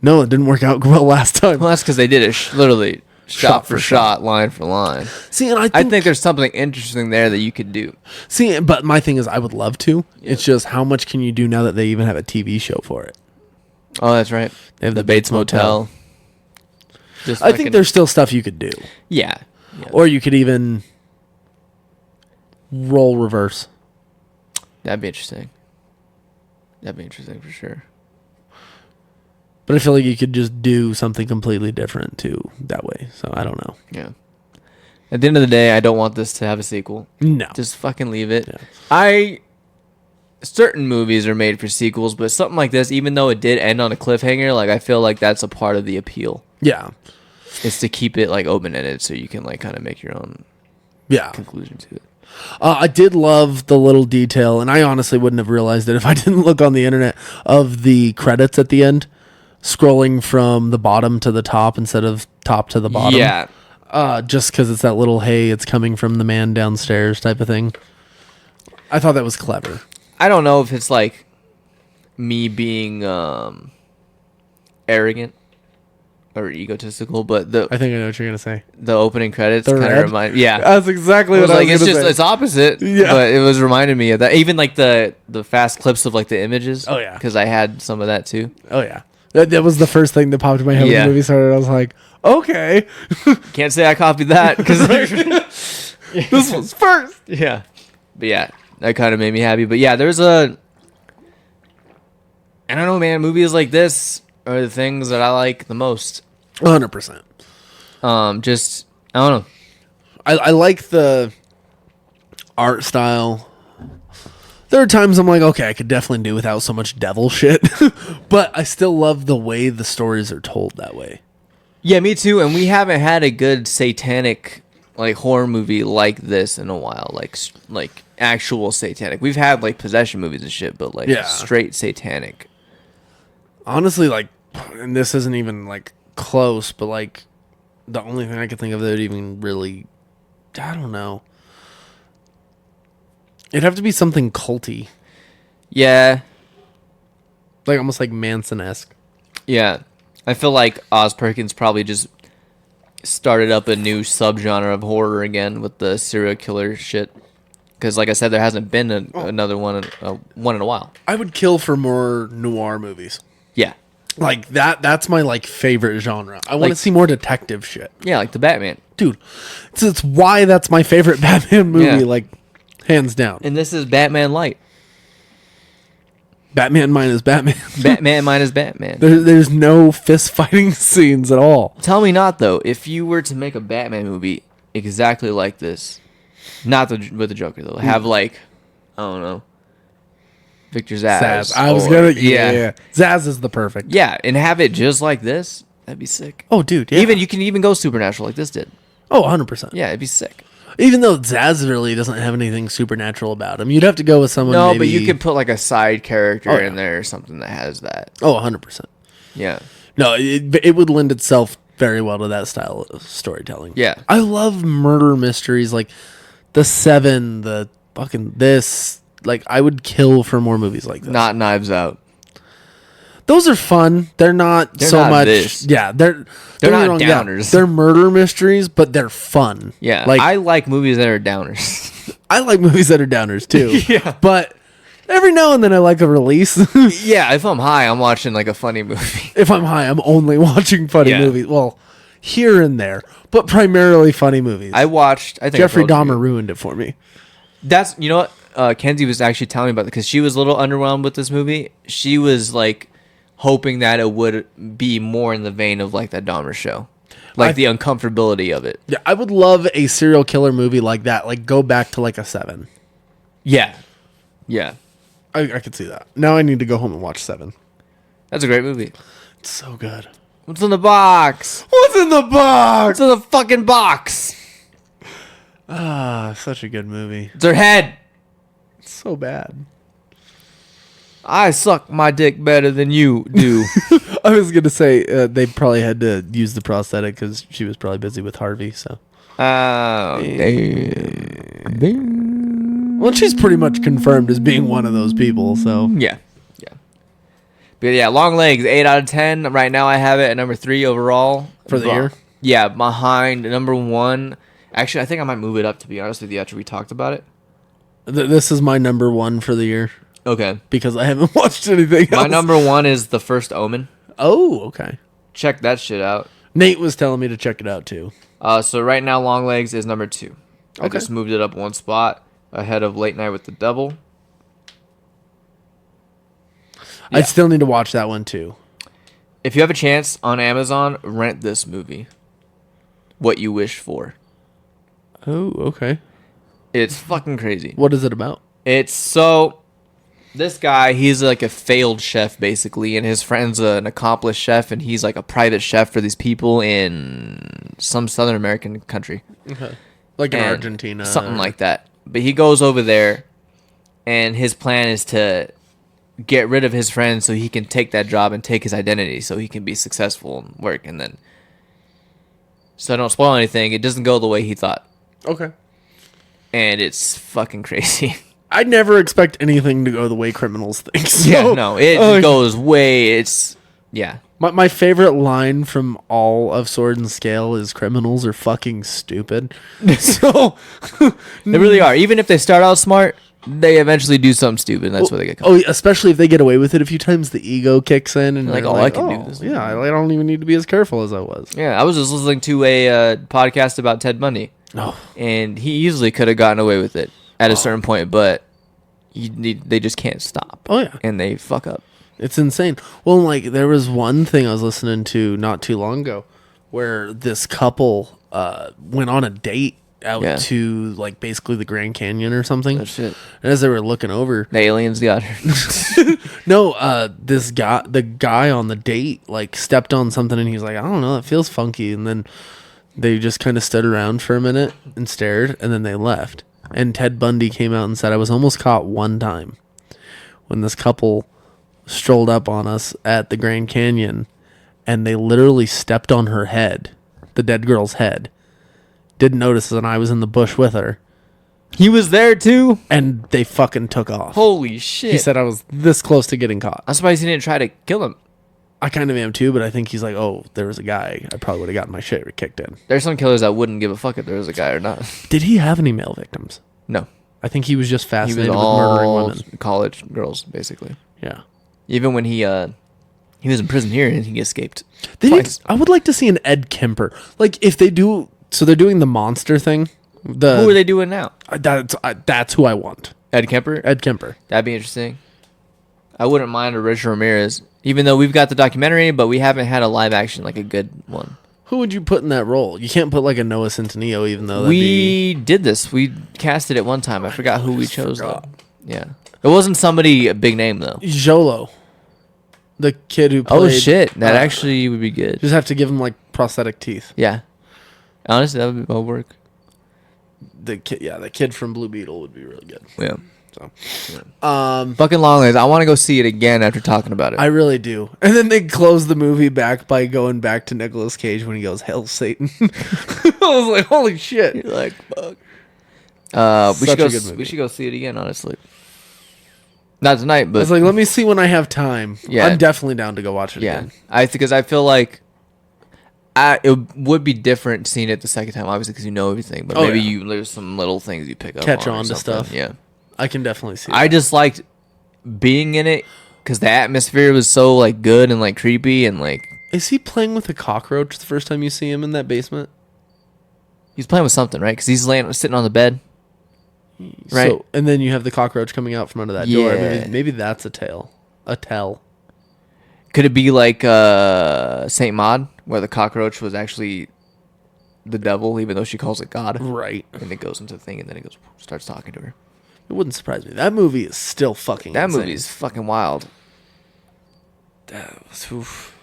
C: No, it didn't work out well last time.
B: Well, that's because they did it literally shot for
C: shot.
B: shot, line for line.
C: See, and
B: I think there's something interesting there that you could do.
C: See, but my thing is, I would love to. Yeah. It's just how much can you do now that they even have a TV show for it?
B: Oh, that's right.
C: They have
B: the Bates Motel.
C: Just I think there's still stuff you could do.
B: Yeah.
C: Or you could even role reverse.
B: That'd be interesting. That'd be interesting for sure.
C: But I feel like you could just do something completely different too that way. So I don't know.
B: Yeah. At the end of the day, I don't want this to have a sequel.
C: No.
B: Just fucking leave it. Yeah. Certain movies are made for sequels, but something like this, even though it did end on a cliffhanger, like I feel like that's a part of the appeal.
C: Yeah.
B: It's to keep it like open-ended so you can like kind of make your own conclusion to it.
C: I did love the little detail, and I honestly wouldn't have realized it if I didn't look on the internet, of the credits at the end, scrolling from the bottom to the top instead of top to the bottom.
B: Yeah.
C: Just because it's that little, hey, it's coming from the man downstairs type of thing. I thought that was clever.
B: I don't know if it's like me being arrogant or egotistical, but
C: I think I know what you're gonna say.
B: The opening credits kind of remind. Yeah,
C: that's exactly what I was
B: it's
C: gonna say.
B: It's opposite. Yeah, but it was reminding me of that. Even like the fast clips of like the images.
C: Oh yeah,
B: because I had some of that too.
C: Oh yeah, that was the first thing that popped in my head when the movie started. I was like, okay,
B: can't say I copied that because
C: this was first.
B: Yeah, but yeah, that kind of made me happy. But yeah, there's I don't know, man. Movies like this are the things that I like the most.
C: 100%.
B: Just I don't know.
C: I like the art style. There are times I'm like, okay, I could definitely do without so much devil shit, but I still love the way the stories are told that way.
B: Yeah, me too. And we haven't had a good satanic like horror movie like this in a while. Like actual satanic. We've had like possession movies and shit, but like straight satanic.
C: Honestly, like, and this isn't even like close, but like the only thing I could think of that would even really, I don't know. It'd have to be something culty.
B: Yeah.
C: Like almost like Manson-esque.
B: Yeah. I feel like Oz Perkins probably just started up a new subgenre of horror again with the serial killer shit. Because like I said, there hasn't been another one in a while.
C: I would kill for more noir movies.
B: Yeah.
C: Like that's my like favorite genre. I want to see more detective shit.
B: Yeah, like the Batman.
C: Dude, it's why that's my favorite Batman movie, like hands down.
B: And this is Batman Light.
C: Batman minus Batman.
B: Batman minus Batman.
C: There's no fist fighting scenes at all.
B: Tell me not though, if you were to make a Batman movie exactly like this, not with the Joker though, have like, I don't know, Victor Zsasz.
C: I was gonna, yeah. Zsasz is the perfect.
B: Yeah, and have it just like this. That'd be sick.
C: Oh, dude, yeah.
B: You can even go supernatural like this did.
C: Oh, 100%.
B: Yeah, it'd be sick.
C: Even though Zsasz really doesn't have anything supernatural about him, you'd have to go with someone.
B: No,
C: maybe...
B: but you could put like a side character in there or something that has that.
C: Oh, 100%.
B: Yeah.
C: No, it would lend itself very well to that style of storytelling.
B: Yeah.
C: I love murder mysteries like The Seven, the fucking this. Like, I would kill for more movies like this.
B: Not Knives Out.
C: Those are fun. They're not much.
B: This.
C: Yeah, they're
B: not downers.
C: Yeah, they're murder mysteries, but they're fun.
B: Yeah,
C: like
B: I like movies that are downers.
C: I like movies that are downers too.
B: Yeah,
C: but every now and then I like a release.
B: Yeah, if I'm high, I'm watching like a funny movie.
C: If I'm high, I'm only watching funny movies. Well, here and there, but primarily funny movies.
B: I think
C: Jeffrey Dahmer ruined it for me.
B: That's what Kenzie was actually telling me about, because she was a little underwhelmed with this movie. She was like hoping that it would be more in the vein of like that Dahmer show, like the uncomfortability of it.
C: Yeah, I would love a serial killer movie like that. Like go back to like a Seven.
B: Yeah,
C: I could see that. Now I need to go home and watch Seven.
B: That's a great movie.
C: It's so good.
B: What's in the box?
C: What's in the box?
B: What's in the fucking box?
C: Such a good movie.
B: It's her head.
C: It's so bad.
B: I suck my dick better than you do.
C: I was gonna say they probably had to use the prosthetic because she was probably busy with Harvey. So.
B: Oh, damn.
C: Well, she's pretty much confirmed as being one of those people. So.
B: Yeah. But yeah, Longlegs, 8 out of 10. Right now I have it at number 3 overall.
C: For the year?
B: Yeah, behind number 1. Actually, I think I might move it up, to be honest with you, after we talked about it.
C: This is my number 1 for the year
B: Okay.
C: because I haven't watched anything else.
B: My number 1 is The First Omen.
C: Oh, okay.
B: Check that shit out.
C: Nate was telling me to check it out too.
B: So right now, Longlegs is number 2. I
C: Okay.
B: just moved it up 1 spot ahead of Late Night with the Devil.
C: I still need to watch that one too.
B: If you have a chance on Amazon, rent this movie. What You Wish For.
C: Oh, okay.
B: It's fucking crazy.
C: What is it about?
B: It's so... This guy, he's like a failed chef, basically, and his friend's an accomplished chef, and he's like a private chef for these people in some Southern American country.
C: Okay. Like in
B: And
C: Argentina.
B: something like that. But he goes over there, and his plan is to get rid of his friend so he can take that job and take his identity so he can be successful and work. And then, so I don't spoil anything, it doesn't go the way he thought.
C: Okay.
B: And it's fucking crazy.
C: I never expect anything to go the way criminals think. So,
B: Yeah, no, it goes way, it's, yeah.
C: My favorite line from all of Sword and Scale is criminals are fucking stupid. So
B: They really are. Even if they start out smart, they eventually do something stupid, and that's where they get caught.
C: Oh, especially if they get away with it a few times, the ego kicks in and
B: Like,
C: they're
B: oh, I can do this.
C: Yeah, I don't even need to be as careful as I was.
B: Yeah, I was just listening to a podcast about Ted Bundy,
C: Oh,
B: and he easily could have gotten away with it at a certain point, but they just can't stop.
C: Oh, yeah.
B: And they fuck up.
C: it's insane. Well, like there was one thing I was listening to not too long ago where this couple went on a date out
B: Yeah.
C: to like basically the Grand Canyon or something.
B: Oh, shit.
C: And as they were looking over,
B: The aliens got her.
C: no, the guy on the date like stepped on something and he's like, I don't know, it feels funky. And then they just kind of stood around for a minute and stared, and then they left. And Ted Bundy came out and said, I was almost caught one time when this couple strolled up on us at the Grand Canyon and they literally stepped on her head, the dead girl's head. Didn't notice that I was in the bush with her.
B: He was there too?
C: And they fucking took off.
B: Holy shit.
C: He said I was this close to getting caught.
B: I'm surprised he didn't try to kill him.
C: I kind of am too, but I think he's like, oh, there was a guy. I probably would have gotten my shit kicked in.
B: There's some killers that wouldn't give a fuck if there was a guy or not.
C: Did he have any male victims?
B: No.
C: I think he was just
B: He
C: fascinated
B: was
C: with murdering
B: all
C: women.
B: college girls, basically.
C: Yeah.
B: Even when he was in prison here and he escaped.
C: They need,
B: Twice.
C: I would like to see an Ed Kemper. Like if they do, so they're doing the monster thing.
B: Who are they doing now?
C: That's who I want.
B: Ed Kemper?
C: Ed Kemper.
B: That'd be interesting. I wouldn't mind a Richard Ramirez, even though we've got the documentary, but we haven't had a live action, like a good one.
C: Who would you put in that role? You can't put like a Noah Centineo, even though that'd
B: We did this. We casted it one time. I forgot who we chose, though. Yeah. It wasn't somebody a big name, though.
C: be Jolo, the kid who played.
B: Oh, shit. That actually would be good.
C: Just have to give him like prosthetic teeth.
B: Yeah. Honestly, that would work.
C: The kid from Blue Beetle would be really good.
B: Yeah.
C: So,
B: Fucking Longlegs. I want to go see it again after talking about it.
C: I really do. And then they close the movie back by going back to Nicolas Cage when he goes, "Hail Satan." I was like, holy shit.
B: You're like, fuck.
C: Such a good movie.
B: We should go see it again, honestly. Not tonight,
C: I
B: but
C: was like, let me see when I have time.
B: Yeah.
C: I'm definitely down to go watch it
B: yeah.
C: again.
B: Because I feel like it would be different seeing it the second time, obviously, because you know everything. But
C: Oh,
B: maybe
C: yeah.
B: there's some little things you pick up
C: Catch
B: on or
C: on to
B: something.
C: stuff.
B: Yeah.
C: I can definitely see
B: I
C: that.
B: just liked being in it because the atmosphere was so like good and like creepy and like
C: Is he playing with a cockroach the first time you see him in that basement?
B: he's playing with something, right? Because he's sitting on the bed, right?
C: So, and then you have the cockroach coming out from under that door.
B: Yeah.
C: Maybe that's a tail. A tell.
B: Could it be like Saint Maud, where the cockroach was actually the devil, even though she calls it God?
C: Right.
B: And it goes into the thing, and then it starts talking to her.
C: It wouldn't surprise me. That movie is still fucking
B: That
C: insane.
B: movie is fucking wild.
C: Oof.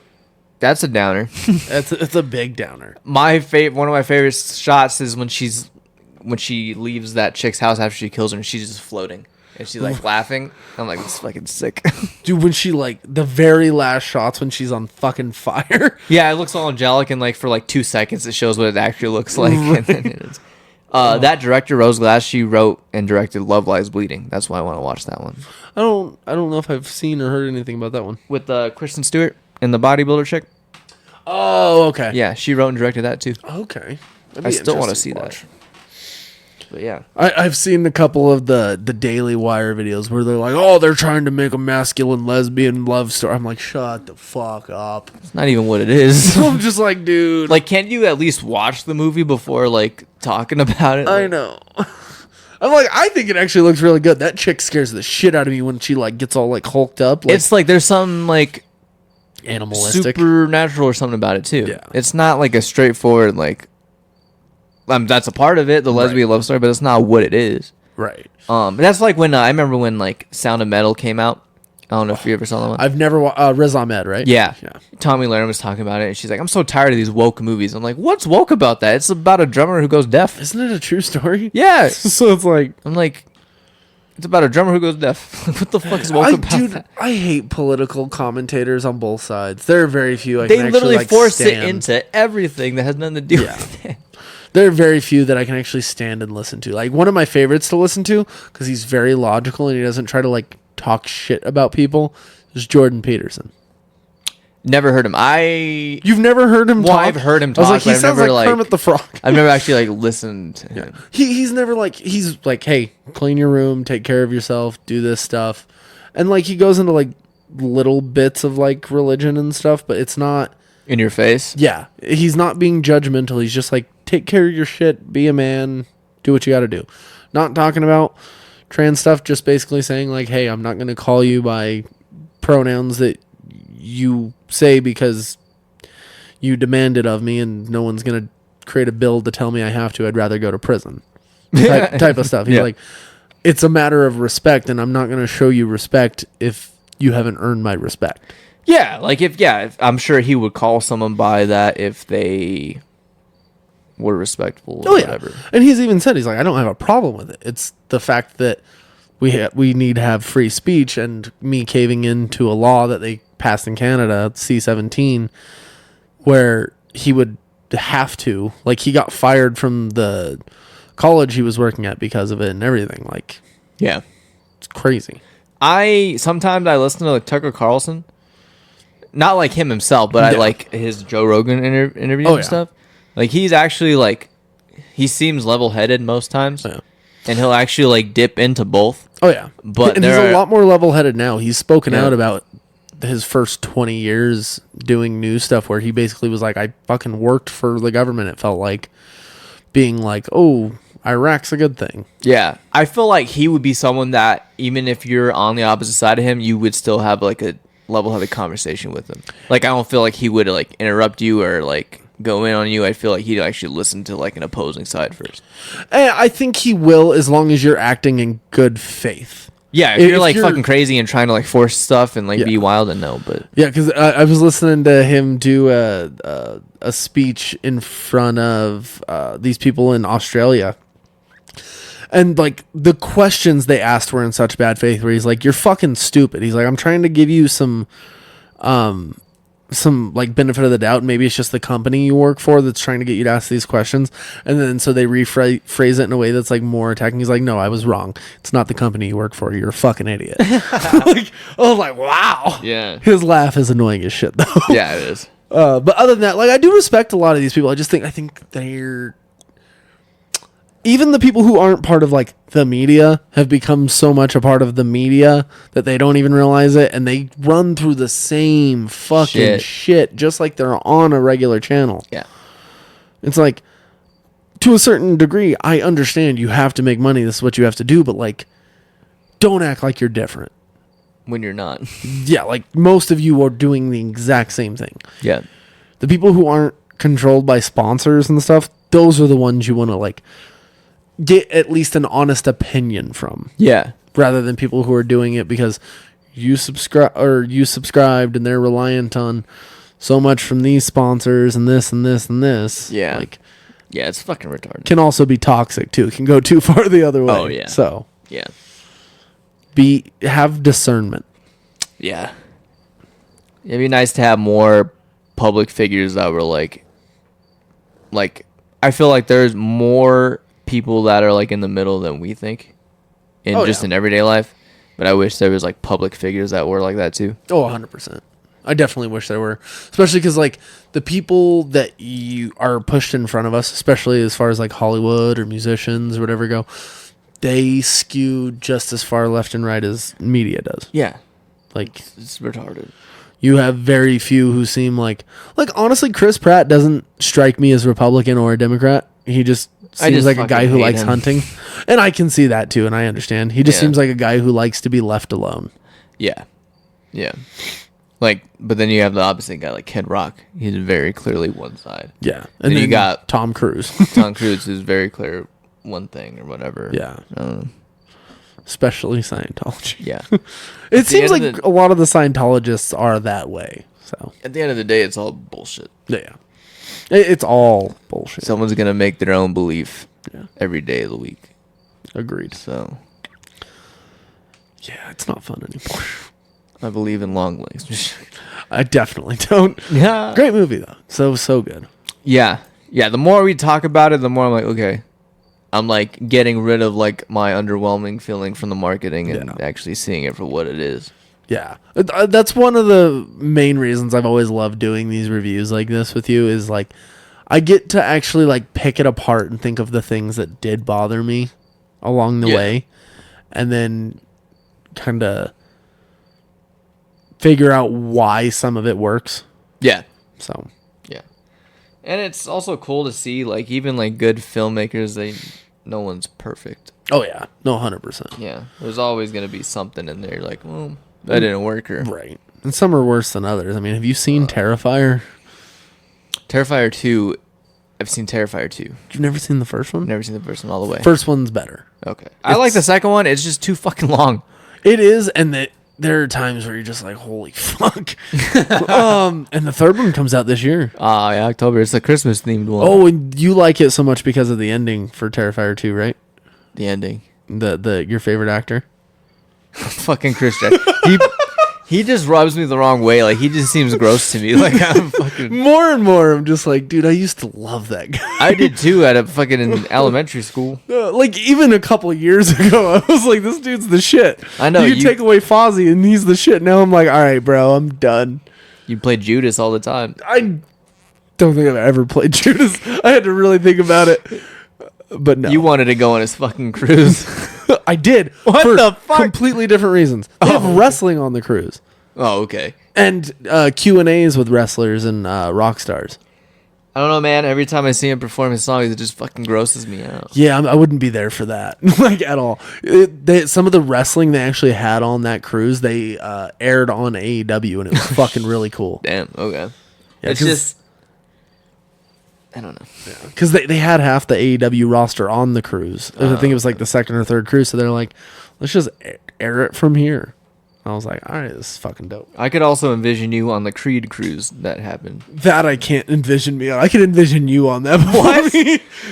B: That's a downer.
C: It's a big downer.
B: One of my favorite shots is when she leaves that chick's house after she kills her, and she's just floating, and she's like laughing. I'm like, it's fucking sick.
C: Dude, when she like the very last shots when she's on fucking fire.
B: Yeah, it looks all angelic, and like for like 2 seconds, it shows what it actually looks like. And then That director, Rose Glass, she wrote and directed Love Lies Bleeding. That's why I want to watch that one.
C: I don't know if I've seen or heard anything about that one.
B: With Kristen Stewart and the bodybuilder chick.
C: Oh, okay.
B: Yeah, she wrote and directed that too.
C: Okay.
B: I still want to see that. But yeah.
C: I've seen a couple of the Daily Wire videos where they're like, oh, they're trying to make a masculine lesbian love story. I'm like, shut the fuck up.
B: It's not even what it is.
C: I'm just like, dude.
B: Like, can't you at least watch the movie before, like, talking about it?
C: I know. I'm like, I think it actually looks really good. That chick scares the shit out of me when she, like, gets all, like, hulked up. Like,
B: it's like there's some, like,
C: animalistic.
B: supernatural or something about it, too.
C: Yeah.
B: It's not, like, a straightforward, like, that's a part of it, the lesbian love story, but it's not what it is.
C: Right.
B: But that's like when, I remember when, like, Sound of Metal came out. I don't know if you ever saw that one.
C: I've never Riz Ahmed, right?
B: Yeah. Tommy Lerner was talking about it, and she's like, I'm so tired of these woke movies. I'm like, what's woke about that? It's about a drummer who goes deaf.
C: Isn't it a true story?
B: Yeah.
C: So it's like...
B: I'm like, it's about a drummer who goes deaf. What the fuck is woke about that?
C: I hate political commentators on both sides. There are very few I
B: They
C: can actually,
B: literally
C: like,
B: force
C: stand.
B: it into everything that has nothing to do with it.
C: There are very few that I can actually stand and listen to. Like, one of my favorites to listen to, because he's very logical and he doesn't try to, like, talk shit about people, is Jordan Peterson.
B: Never heard him.
C: You've never heard him talk?
B: I've heard him
C: I was
B: talk,
C: like, he
B: but I've
C: sounds
B: never,
C: like Kermit the Frog.
B: I've never actually, like, listened to him.
C: He's never, like, he's like, hey, clean your room, take care of yourself, do this stuff. And, like, he goes into, like, little bits of, like, religion and stuff, but it's not...
B: In your face?
C: Yeah. He's not being judgmental. He's just like, take care of your shit, be a man, do what you got to do. Not talking about trans stuff, just basically saying, like, hey, I'm not going to call you by pronouns that you say because you demand it of me, and no one's going to create a bill to tell me I have to. I'd rather go to prison. Type of stuff. He's like, it's a matter of respect, and I'm not going to show you respect if you haven't earned my respect.
B: Yeah, like if I'm sure he would call someone by that if they were respectful or whatever.
C: And he's even said, he's like, I don't have a problem with it. It's the fact that we need to have free speech, and me caving into a law that they passed in Canada, C-17, where he would have to, like, he got fired from the college he was working at because of it and everything. Like,
B: yeah,
C: it's crazy.
B: Sometimes I listen to, like, Tucker Carlson. Not like him himself, but I like his Joe Rogan interviews and stuff. Like, he's actually, like, he seems level-headed most times.
C: Yeah.
B: And he'll actually, like, dip into both.
C: Oh, yeah.
B: But
C: and he's a lot more level-headed now. He's spoken out about his first 20 years doing news stuff, where he basically was like, I fucking worked for the government, it felt like. Being like, oh, Iraq's a good thing.
B: Yeah. I feel like he would be someone that, even if you're on the opposite side of him, you would still have, like, a level-headed conversation with him. Like, I don't feel like he would, like, interrupt you or, like, go in on you. I feel like he'd actually listen to, like, an opposing side first.
C: I think he will, as long as you're acting in good faith.
B: Yeah, if you're, like, fucking crazy and trying to, like, force stuff and, like, be wild, and no, but...
C: Yeah, because I was listening to him do a speech in front of these people in Australia. And, like, the questions they asked were in such bad faith, where he's like, you're fucking stupid. He's like, I'm trying to give you some like, benefit of the doubt. Maybe it's just the company you work for that's trying to get you to ask these questions. And then so they rephrase it in a way that's, like, more attacking. He's like, no, I was wrong. It's not the company you work for. You're a fucking idiot. Like, I was like, wow.
B: Yeah.
C: His laugh is annoying as shit, though.
B: Yeah, it is.
C: But other than that, like, I do respect a lot of these people. I think they're... Even the people who aren't part of, like, the media have become so much a part of the media that they don't even realize it, and they run through the same fucking shit just like they're on a regular channel.
B: Yeah.
C: It's like, to a certain degree, I understand you have to make money. This is what you have to do, but, like, don't act like you're different.
B: When you're not.
C: Yeah, like, most of you are doing the exact same thing.
B: Yeah.
C: The people who aren't controlled by sponsors and stuff, those are the ones you want to, like, get at least an honest opinion from.
B: Yeah.
C: Rather than people who are doing it because you subscribed and they're reliant on so much from these sponsors and this and this and this.
B: Yeah.
C: Like,
B: yeah, it's fucking retarded.
C: Can also be toxic too. It can go too far the other way.
B: Oh, yeah.
C: So,
B: yeah.
C: Have discernment.
B: Yeah. It'd be nice to have more public figures that were like I feel like there's more people that are like in the middle than we think, in
C: Oh,
B: just
C: yeah.
B: in everyday life. But I wish there was like public figures that were like that too.
C: Oh, 100%. I definitely wish there were, especially because like the people that you are pushed in front of us, especially as far as like Hollywood or musicians or whatever go, they skew just as far left and right as media does.
B: Yeah,
C: Like
B: it's retarded.
C: you have very few who seem like honestly, Chris Pratt doesn't strike me as Republican or a Democrat. He just seems
B: just
C: like a guy
B: fucking
C: who
B: hate
C: likes
B: him.
C: hunting, and I can see that too, and I understand. He just
B: Yeah.
C: seems like a guy who likes to be left alone.
B: Yeah, yeah. Like, but then you have the opposite guy, like Kid Rock. He's very clearly one side.
C: Yeah,
B: Then you got
C: Tom Cruise.
B: Tom Cruise, who's very clear one thing or whatever.
C: Yeah.
B: I don't know.
C: Especially Scientology.
B: Yeah.
C: It seems
B: end
C: like
B: of
C: a lot of the Scientologists are that way. So
B: At the end of the day, it's all bullshit.
C: yeah, it's all bullshit.
B: Someone's gonna make their own belief
C: Yeah.
B: every day of the week.
C: Agreed.
B: So
C: Yeah, it's not fun anymore.
B: I believe in Longlegs.
C: I definitely don't.
B: Yeah.
C: Great movie though. So good.
B: Yeah. Yeah. The more we talk about it, the more I'm like, okay. I'm like getting rid of like my underwhelming feeling from the marketing and
C: Yeah.
B: actually seeing it for what it is.
C: Yeah, that's one of the main reasons I've always loved doing these reviews like this with you is like I get to actually like pick it apart and think of the things that did bother me along the
B: Yeah.
C: way, and then kind of figure out why some of it works.
B: Yeah.
C: So
B: Yeah. And it's also cool to see like even like good filmmakers, no one's perfect.
C: oh yeah, no, 100%.
B: Yeah. There's always gonna be something in there like, well, that didn't work or
C: Right, and some are worse than others. I mean, have you seen Terrifier?
B: Terrifier 2. I've seen Terrifier 2.
C: You've never seen the first one?
B: Never seen the first one all the way.
C: First one's better.
B: Okay. I like the second one. It's just too fucking long.
C: It is, and there are times where you're just like, holy fuck. And the third one comes out this year.
B: Yeah, October. It's a Christmas themed one.
C: Oh, and you like it so much because of the ending for Terrifier 2, right?
B: The ending.
C: The your favorite actor?
B: Fucking Christian. He just rubs me the wrong way. Like he just seems gross to me. Like I'm fucking.
C: More and more, I'm just like, dude, I used to love that guy.
B: I did too at a fucking in elementary school.
C: Like even a couple of years ago, I was like, this dude's the shit.
B: I know,
C: You can
B: you-
C: take away Fozzie, and he's the shit. Now I'm like, all right, bro, I'm done.
B: You played Judas all the time.
C: I don't think I've ever played Judas. I had to really think about it. But no.
B: You wanted to go on his fucking cruise.
C: I did.
B: What
C: for
B: the fuck?
C: Completely different reasons. They have wrestling on the cruise.
B: Oh, okay.
C: And Q&As with wrestlers and rock stars.
B: I don't know, man. Every time I see him perform his songs, it just fucking grosses me out.
C: Yeah, I wouldn't be there for that, like at all. Some of the wrestling they actually had on that cruise, they aired on AEW, and it was fucking really cool.
B: Damn. Okay.
C: Yeah,
B: It's just. I don't know.
C: because they had half the AEW roster on the cruise. I think it was like the second or third cruise, so they're like, let's just air it from here. I was like, all right, this is fucking dope.
B: I could also envision you on the Creed cruise that happened.
C: That I can't envision me on. I can envision you on that.
B: What?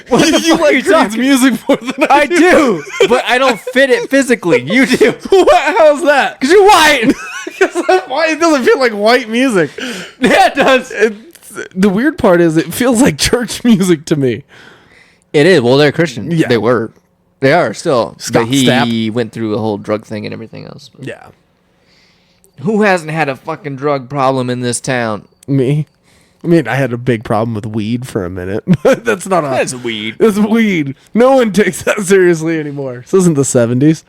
B: What the
C: You
B: fuck are
C: like
B: you
C: Creed's
B: talking?
C: music more than
B: I do, but I don't fit it physically. You do.
C: What? How's that?
B: Because you're white.
C: Why it doesn't feel like white music?
B: Yeah, it does.
C: The weird part is it feels like church music to me.
B: It is. Well, they're Christian.
C: Yeah.
B: They were. They are still.
C: Scott
B: But he
C: Stapp.
B: went through a whole drug thing and everything else. But
C: Yeah.
B: who hasn't had a fucking drug problem in this town?
C: Me? I mean, I had a big problem with weed for a minute, but that's not a...
B: That's weed.
C: It's weed. No one takes that seriously anymore. This isn't the 70s.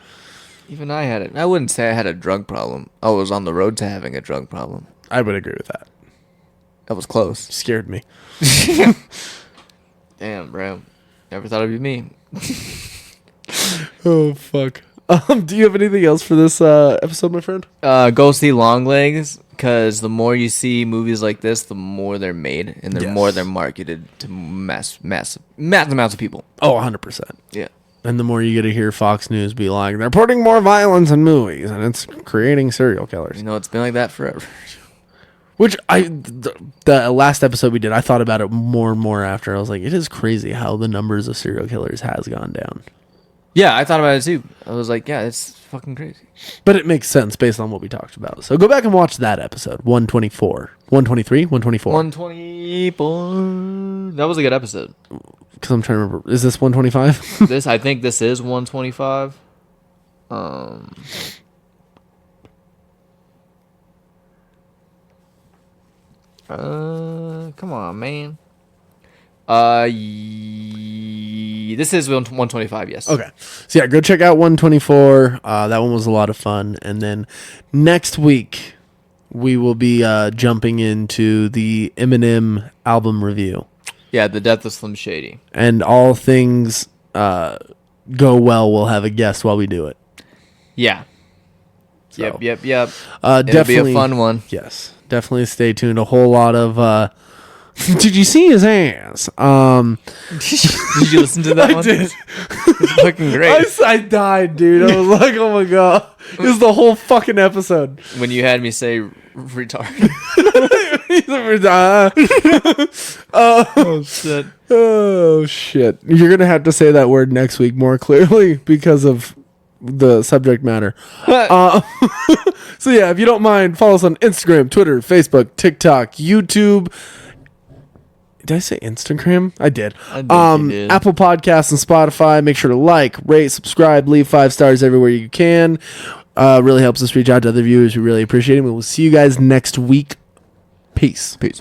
B: Even I had it. I wouldn't say I had a drug problem. I was on the road to having a drug problem.
C: I would agree with that.
B: That was close.
C: Scared me.
B: Damn, bro. Never thought it'd be me.
C: Oh, fuck. Do you have anything else for this episode, my friend?
B: Go see Longlegs, because the more you see movies like this, the more they're made, and the
C: Yes.
B: more they're marketed to massive amounts of people.
C: Oh, 100%.
B: Yeah.
C: And the more you get to hear Fox News be like, they're putting more violence in movies, and it's creating serial killers.
B: You know, it's been like that forever.
C: Which the last episode we did, I thought about it more and more after. I was like, it is crazy how the numbers of serial killers has gone down.
B: Yeah, I thought about it too. I was like, yeah, it's fucking crazy.
C: But it makes sense based on what we talked about. So go back and watch that episode, 124. 123? 124.
B: 124. That was a good episode.
C: Because I'm trying to remember. Is this 125?
B: I think this is 125. Come on, man. This is 125. Yes.
C: Okay. So yeah, go check out 124. That one was a lot of fun. And then next week we will be jumping into the Eminem album review.
B: Yeah, the death of Slim Shady.
C: And all things go well, we'll have a guest while we do it.
B: Yeah.
C: So,
B: Yep.
C: It'll
B: Definitely be a fun one.
C: Yes, definitely stay tuned. A whole lot of. Did you see his ass?
B: Did you listen to that one?
C: I did.
B: It's fucking great.
C: I died, dude. I was like, oh my god, it was the whole fucking episode.
B: When you had me say retarded.
C: Oh
B: shit.
C: Oh shit! You're gonna have to say that word next week more clearly because of the subject matter. So yeah, if you don't mind, follow us on Instagram, Twitter, Facebook, TikTok, YouTube. Did I say Instagram? I did.
B: I think you did.
C: Apple Podcasts and Spotify. Make sure to like, rate, subscribe, leave 5 stars everywhere you can. Really helps us reach out to other viewers. We really appreciate it. We will see you guys next week. Peace.
B: Peace.